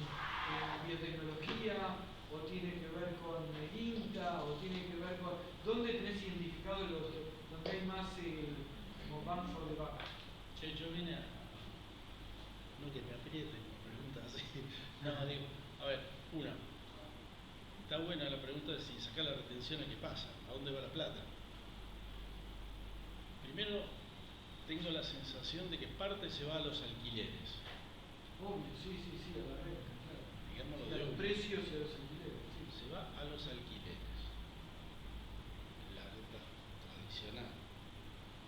Speaker 1: biotecnología, o tiene que ver con el INTA, o tiene que ver con dónde tenés identificados donde hay más como bang for the buck.
Speaker 2: Yo vine no que me aprieten con preguntas así. No, digo, a ver, está buena la pregunta de si sacar la retención, ¿qué pasa? ¿A dónde va la plata? Primero, tengo la sensación de que parte se va a los alquileres.
Speaker 1: Obvio, sí, a la renta, claro.
Speaker 2: Digámoslo
Speaker 1: a los precios y a los alquileres. Sí.
Speaker 2: Se va a los alquileres. La renta tradicional.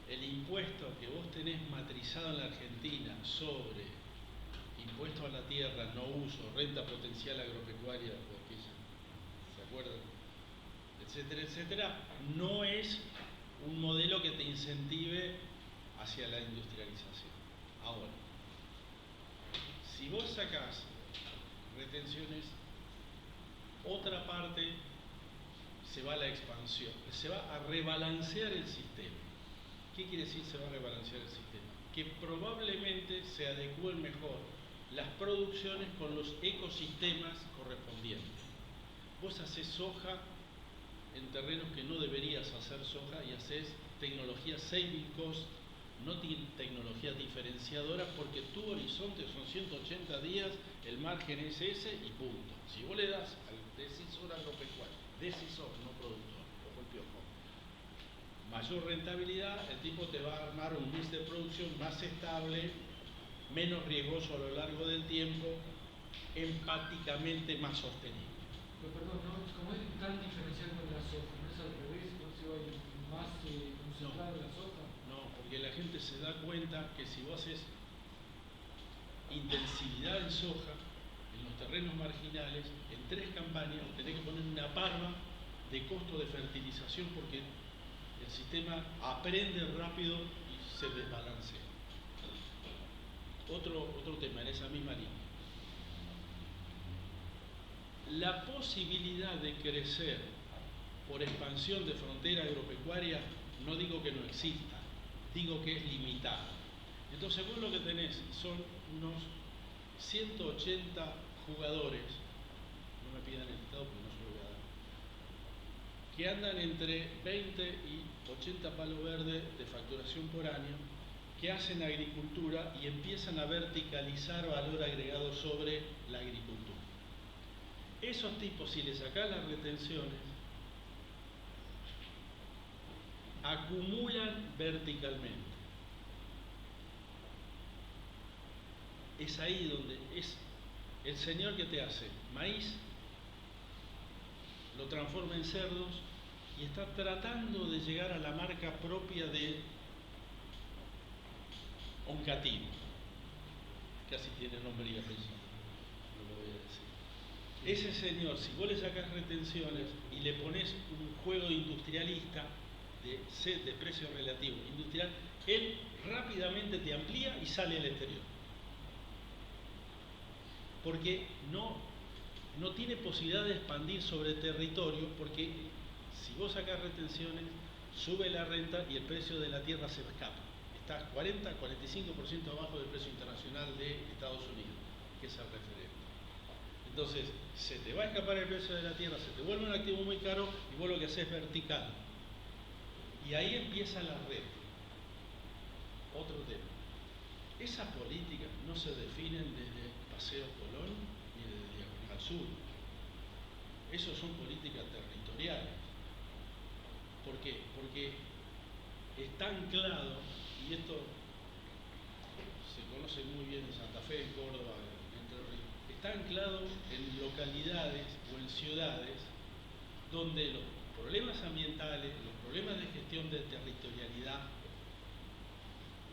Speaker 2: El impuesto que vos tenés matrizado en la Argentina sobre impuesto a la tierra, no uso, renta potencial agropecuaria, ¿se acuerdan? Etcétera, etcétera, no es un modelo que te incentive hacia la industrialización. Ahora, si vos sacás retenciones, otra parte se va a la expansión, se va a rebalancear el sistema. ¿Qué quiere decir se va a rebalancear el sistema? Que probablemente se adecúen mejor las producciones con los ecosistemas correspondientes. Vos haces soja en terrenos que no deberías hacer soja y haces tecnología saving cost, no tecnología diferenciadora, porque tu horizonte son 180 días, el margen es ese y punto. Si vos le das al decisor agropecuario, decisor, no productor, ojo el piojo, mayor rentabilidad, el tipo te va a armar un mix de producción más estable, menos riesgoso a lo largo del tiempo, empáticamente más sostenible.
Speaker 1: Pero perdón, como es tan diferencial con la soja, ¿no es al revés? ¿No se va a ir más concentrado en la soja?
Speaker 2: No, porque la gente se da cuenta que si vos haces intensividad en soja, en los terrenos marginales, en 3 campañas tenés que poner una parva de costo de fertilización porque el sistema aprende rápido y se desbalancea. Otro tema en esa misma línea. La posibilidad de crecer por expansión de frontera agropecuaria, no digo que no exista, digo que es limitada. Entonces vos lo que tenés son unos 180 jugadores, no me pidan el estado porque no se lo voy a dar, que andan entre 20 y 80 palos verdes de facturación por año, que hacen agricultura y empiezan a verticalizar valor agregado sobre la agricultura. Esos tipos, si les sacás las retenciones, acumulan verticalmente. es ahí donde es el señor que te hace maíz, lo transforma en cerdos y está tratando de llegar a la marca propia de Oncativo. Casi tiene nombre y apellido, no lo voy a decir. Ese señor, si vos le sacás retenciones y le pones un juego industrialista de precio relativo industrial, él rápidamente te amplía y sale al exterior. Porque no tiene posibilidad de expandir sobre territorio, porque si vos sacás retenciones, sube la renta y el precio de la tierra se escapa. Está 40-45% abajo del precio internacional de Estados Unidos, que es el referente. Entonces, se te va a escapar el precio de la tierra, se te vuelve un activo muy caro y vos lo que haces es vertical. Y ahí empieza la red. Otro tema. Esas políticas no se definen desde Paseo Colón ni desde Diagonal Sur. Esas son políticas territoriales. ¿Por qué? Porque está anclado, y esto se conoce muy bien en Santa Fe, en Córdoba, en Entre Ríos, está anclado en localidades o en ciudades donde los problemas ambientales, los problemas de gestión de territorialidad,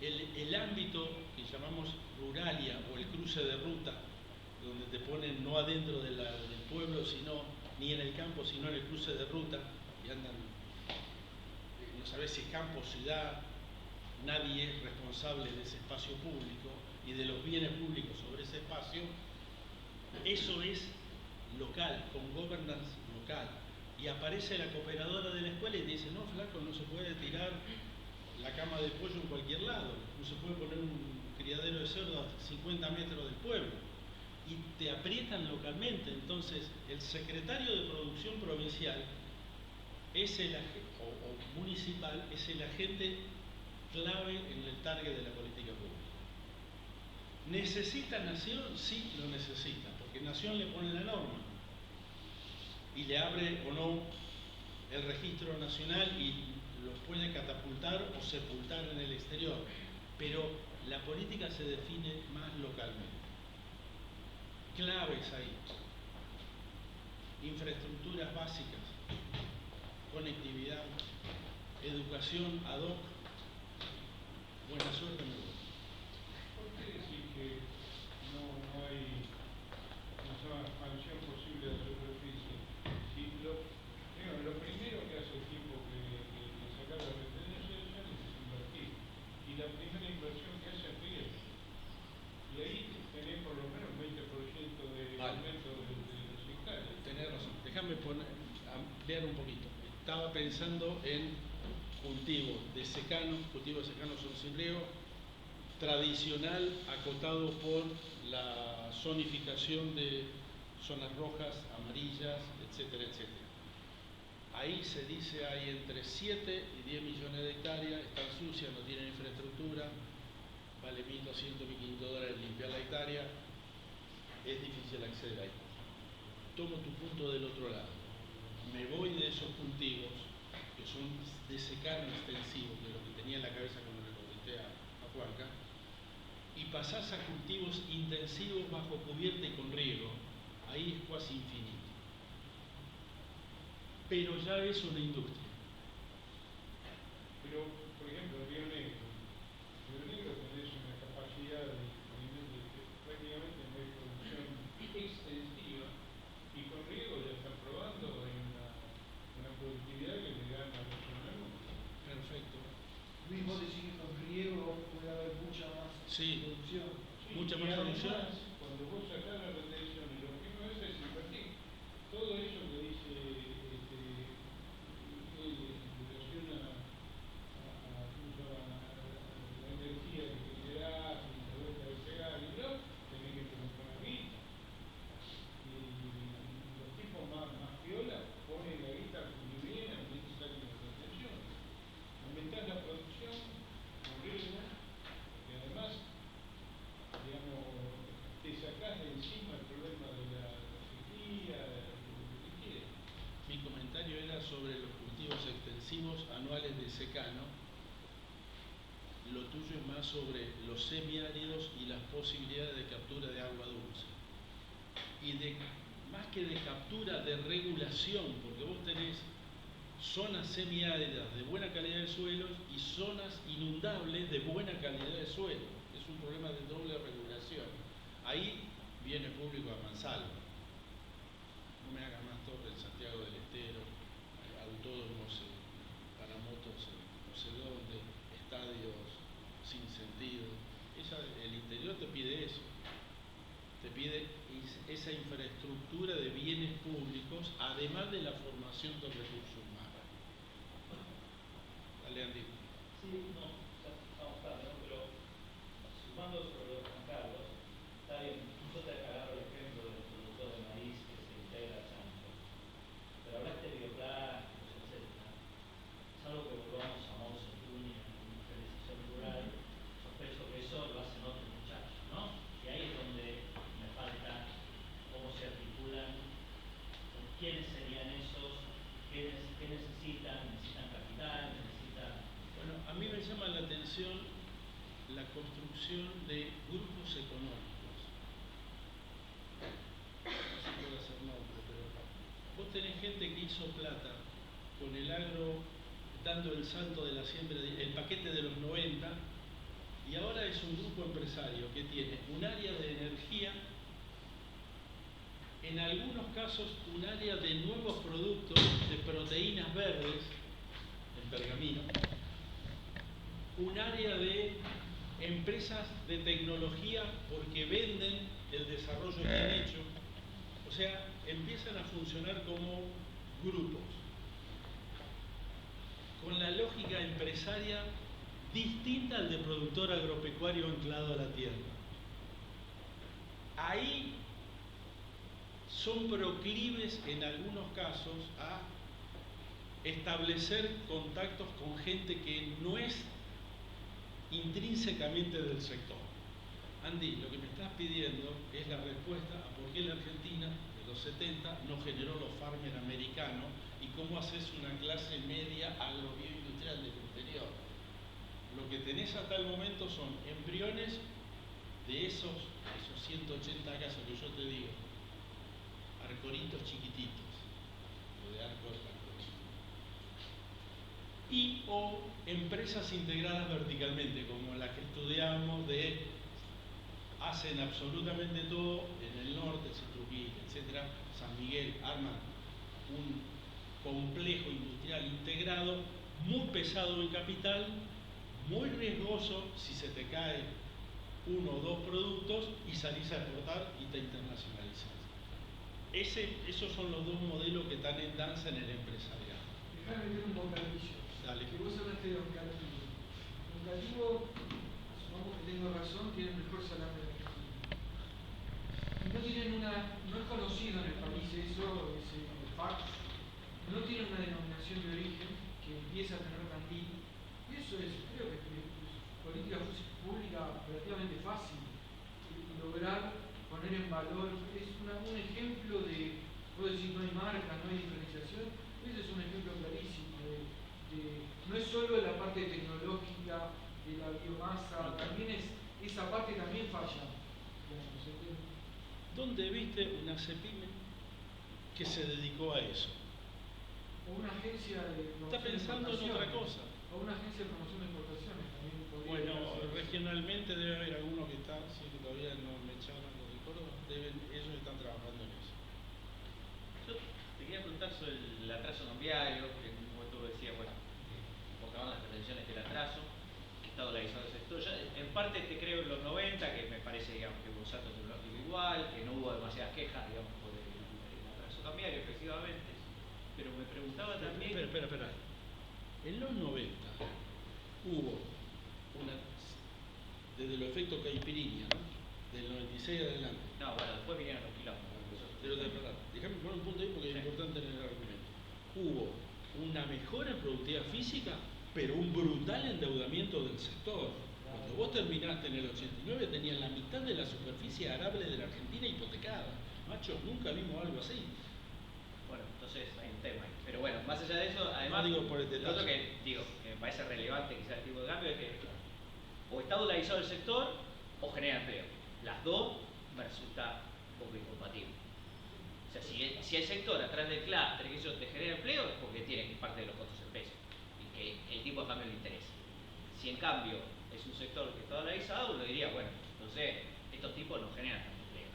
Speaker 2: el ámbito que llamamos ruralia o el cruce de ruta, donde te ponen no adentro del pueblo, sino ni en el campo, sino en el cruce de ruta, y andan, no sabes si es campo o ciudad, nadie es responsable de ese espacio público y de los bienes públicos sobre ese espacio. Eso es local, con governance local. Y aparece la cooperadora de la escuela y te dice, no, flaco, no se puede tirar la cama de pollo en cualquier lado, no se puede poner un criadero de cerdo a 50 metros del pueblo. Y te aprietan localmente. Entonces, el secretario de producción provincial es o municipal es el agente clave en el target de la política pública. ¿Necesita Nación? Sí, lo necesita, porque Nación le pone la norma y le abre o no el registro nacional y los puede catapultar o sepultar en el exterior, pero la política se define más localmente. Claves ahí: infraestructuras básicas, conectividad, educación ad hoc. Buena suerte, mi voz.
Speaker 5: ¿Por qué decir que no hay una expansión posible de la superficie? Si lo primero que hace el tiempo que sacar las retenciones es invertir. Y la primera inversión que hace es riesgo. Y ahí tenés por lo menos 20% de aumento de los hectáreas.
Speaker 2: Tenés razón. Déjame ampliar un poquito. Estaba pensando en cultivos de secano. Cultivos de secano son sin riego, tradicional, acotado por la zonificación de zonas rojas, amarillas, etcétera, etcétera. Ahí se dice hay entre 7 y 10 millones de hectáreas, están sucias, no tienen infraestructura, vale $1.200, $1.500 limpiar la hectárea, es difícil acceder ahí. Tomo tu punto del otro lado. Me voy de esos cultivos, que son de secano extensivo, que es lo que tenía en la cabeza cuando le contesté a Juanca, y pasás a cultivos intensivos bajo cubierta y con riego. Ahí es casi infinito. Pero ya es una industria.
Speaker 5: Pero, por ejemplo, Río Negro tenés una capacidad de prácticamente no hay producción extensiva y con riego ya están probando en una productividad que le gana a los nuevos.
Speaker 2: Perfecto.
Speaker 1: Luis, vos decís que con riego puede haber mucha más producción.
Speaker 5: Sí,
Speaker 2: Mucha
Speaker 5: y
Speaker 2: más
Speaker 5: además,
Speaker 2: producción.
Speaker 5: cuando vos sacás la retención y lo que no es invertir, todo eso que dice en relación a la energía que generás y la vuelta de pegar y no, tenés que poner guita. Y los tipos más piola ponen la guita muy bien, aumenta salen las retenciones. Aumentás la producción con riesgo, y además, digamos, te sacás de encima el problema de la sequía, de lo que quieras.
Speaker 2: Mi comentario era sobre los cultivos extensivos anuales de secano. lo tuyo es más sobre los semiáridos y las posibilidades de captura de agua dulce. Y más que de captura, de regulación, porque vos tenés zonas semiáridas de buena calidad de suelos y zonas inundables de buena calidad de suelo. Es un problema de doble regulación. Ahí viene público a mansalva. No me haga más torre en Santiago del Estero, autódromos para motos no sé dónde, estadios sin sentido. El interior te pide eso. Te pide esa infraestructura de bienes públicos, además de la formación del recurso humano. Dale, Andy.
Speaker 4: Sí, no, ya estamos tarde, ¿no? Pero sumando sobre lo de Juan Carlos, está bien, yo te agarro el ejemplo del productor de maíz que se integra a chancho, pero hablaste de bioplásticos, etcétera. Salvo que volvamos a Mao Zedong y a la industrialización rural, sospecho que eso lo hacen otros muchachos, ¿no? Y ahí es donde me falta cómo se articulan, quiénes serían esos, qué necesitan, necesitan capital, necesitan...
Speaker 2: Bueno, a mí me llama la atención la construcción de grupos económicos. No se puede hacer nombre, pero vos tenés gente que hizo plata con el agro dando el salto de la siembra, el paquete de los 90, y ahora es un grupo empresario que tiene un área de energía, en algunos casos un área de nuevos productos de proteínas verdes, en Pergamino, un área de empresas de tecnología porque venden el desarrollo que han hecho. O sea, empiezan a funcionar como grupos, con la lógica empresaria distinta al de productor agropecuario anclado a la tierra. Ahí son proclives en algunos casos a establecer contactos con gente que no es intrínsecamente del sector. Andy, lo que me estás pidiendo es la respuesta a por qué la Argentina de los 70 no generó los farmers americanos y cómo haces una clase media agrobioindustrial del interior. Lo que tenés hasta el momento son embriones de esos 180 casos que yo te digo, arcoritos chiquititos, o de arcos y o empresas integradas verticalmente, como las que estudiamos hacen absolutamente todo en el norte, Trujillo, etcétera, San Miguel, arman un complejo industrial integrado, muy pesado en capital, muy riesgoso si se te cae uno o dos productos y salís a exportar y te internacionalizás. Esos son los dos modelos que están en danza en el empresariado.
Speaker 1: Déjame meter un bocadillo.
Speaker 2: Dale.
Speaker 1: Que vos hablaste de Oncativo. Oncativo, asumamos que tengo razón, tiene el mejor salame de Argentina. Y no tienen no es conocido en el país eso, ese fact, no tienen una denominación de origen que empieza a tener Candil. Y eso creo que es política pública relativamente fácil. Y lograr poner en valor, es un ejemplo de, puedo decir, no hay marca, no hay diferenciación, ese es un ejemplo clarísimo. No es solo la parte tecnológica de la biomasa, también esa parte también falla.
Speaker 2: ¿Dónde viste una CEPIME que se dedicó a eso?
Speaker 1: O una agencia de promoción.
Speaker 2: Está pensando en otra cosa.
Speaker 1: O una agencia de promoción de exportaciones también podría.
Speaker 2: Bueno, regionalmente debe haber alguno que está, sí que todavía no me echaron los de Córdoba, ellos están trabajando en eso.
Speaker 3: Yo te quería preguntar sobre el atraso cambiario, que en un momento decía, bueno, invocaban las pretensiones del atraso, que está dolarizado el sector. Ya, en parte te creo en los 90, que me parece, digamos, que hubo un salto tecnológico igual, que no hubo demasiadas quejas, digamos, por el atraso cambiario, efectivamente. Pero me preguntaba también...
Speaker 2: Espera. En los 90 hubo desde los efectos caipirinha, ¿no? Del 96 adelante.
Speaker 3: No, bueno, después vinieron los quilombos.
Speaker 2: Pero déjame poner un punto ahí porque es importante en el argumento. Hubo una mejora en productividad física, pero un brutal endeudamiento del sector. Cuando vos terminaste en el 89 tenían la mitad de la superficie arable de la Argentina hipotecada. Macho, nunca vimos algo así.
Speaker 3: Bueno, entonces hay un tema ahí. Pero bueno, más allá de eso, además,
Speaker 2: no digo por el detalle.
Speaker 3: lo otro que digo, que me parece relevante quizás el tipo de cambio es que o está dolarizado el sector o genera empleo. Las dos me resulta un poco incompatible. O sea, si el sector atrás del clúster que eso te genera empleo es porque tiene parte de los costos en pesos y que el tipo de cambio le interesa. Si en cambio es un sector que está dolarizado, uno diría, bueno, entonces estos tipos no generan tanto empleo.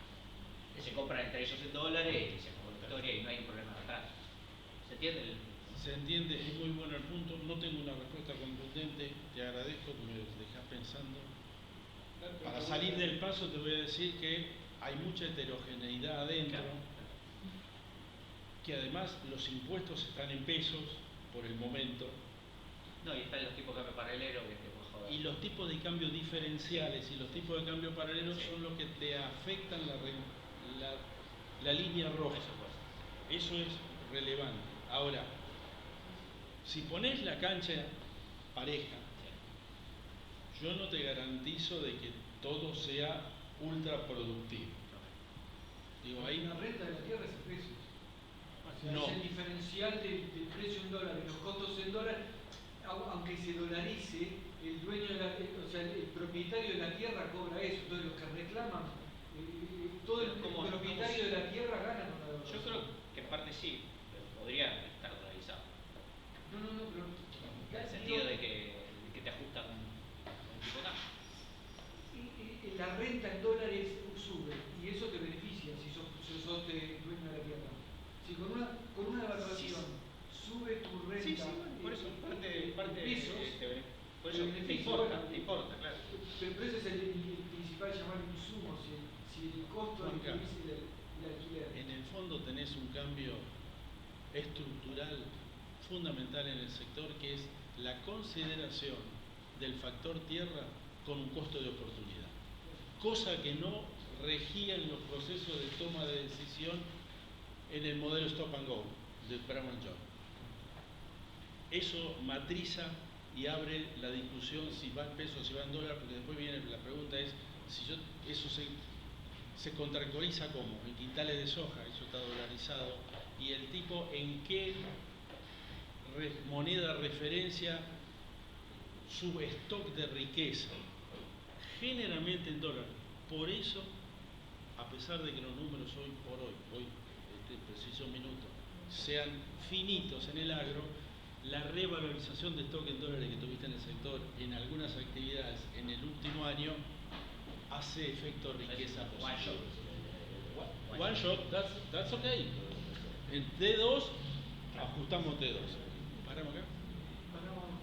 Speaker 3: Se compran entre ellos en dólares y se acabó la historia y no hay un problema de atrás. ¿Se entiende?
Speaker 2: Se entiende, es muy bueno el punto. No tengo una respuesta contundente, te agradezco que me dejas pensando. Para salir del paso te voy a decir que hay mucha heterogeneidad adentro, que además los impuestos están en pesos por el momento.
Speaker 3: No, y están los tipos de cambio paralelo que te puedo joder.
Speaker 2: Y los tipos de cambio diferenciales y los tipos de cambio paralelos son los que te afectan la línea roja. Eso es relevante. Ahora, si pones la cancha pareja, yo no te garantizo de que todo sea ultra productivo. Digo, ahí
Speaker 1: La renta de la tierra es el precio. O sea,
Speaker 2: no.
Speaker 1: es el diferencial del precio en dólares, los costos en dólares, aunque se dolarice, el dueño de o sea, el propietario de la tierra cobra eso. Entonces los que reclaman, todo el propietario de la tierra gana con la dólar.
Speaker 3: Yo creo que en parte sí, pero podría estar dolarizado.
Speaker 1: No, pero
Speaker 3: En el sentido de que te ajustan un tipo de cambio.
Speaker 1: La renta en dólares sube y eso te beneficia si sos dueño de la tierra. Si con una evaluación sube tu renta
Speaker 3: Sí, por eso parte
Speaker 1: pesos,
Speaker 3: por eso te importa, claro.
Speaker 1: Pero ese es el principal llamado insumo, si el costo
Speaker 2: Juan
Speaker 1: del
Speaker 2: Carlos,
Speaker 1: alquiler.
Speaker 2: en el fondo tenés un cambio estructural fundamental en el sector, que es la consideración del factor tierra con un costo de oportunidad, cosa que no regía en los procesos de toma de decisión en el modelo Stop and Go de Brown & Jones. Eso matriza y abre la discusión si va en peso o si va en dólar, porque después viene la pregunta es si eso se contractualiza como en quintales de soja, eso está dolarizado, y el tipo en qué moneda referencia su stock de riqueza, generalmente en dólares. Por eso, a pesar de que los números hoy por hoy, este preciso minuto, sean finitos en el agro, la revalorización de stock en dólares que tuviste en el sector en algunas actividades en el último año hace efecto riqueza positiva. One shot, that's okay. En T2 ajustamos T2. Paramos acá.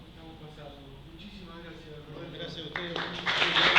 Speaker 1: Estamos pasando. Muchísimas gracias, Roberto.
Speaker 2: Gracias a ustedes.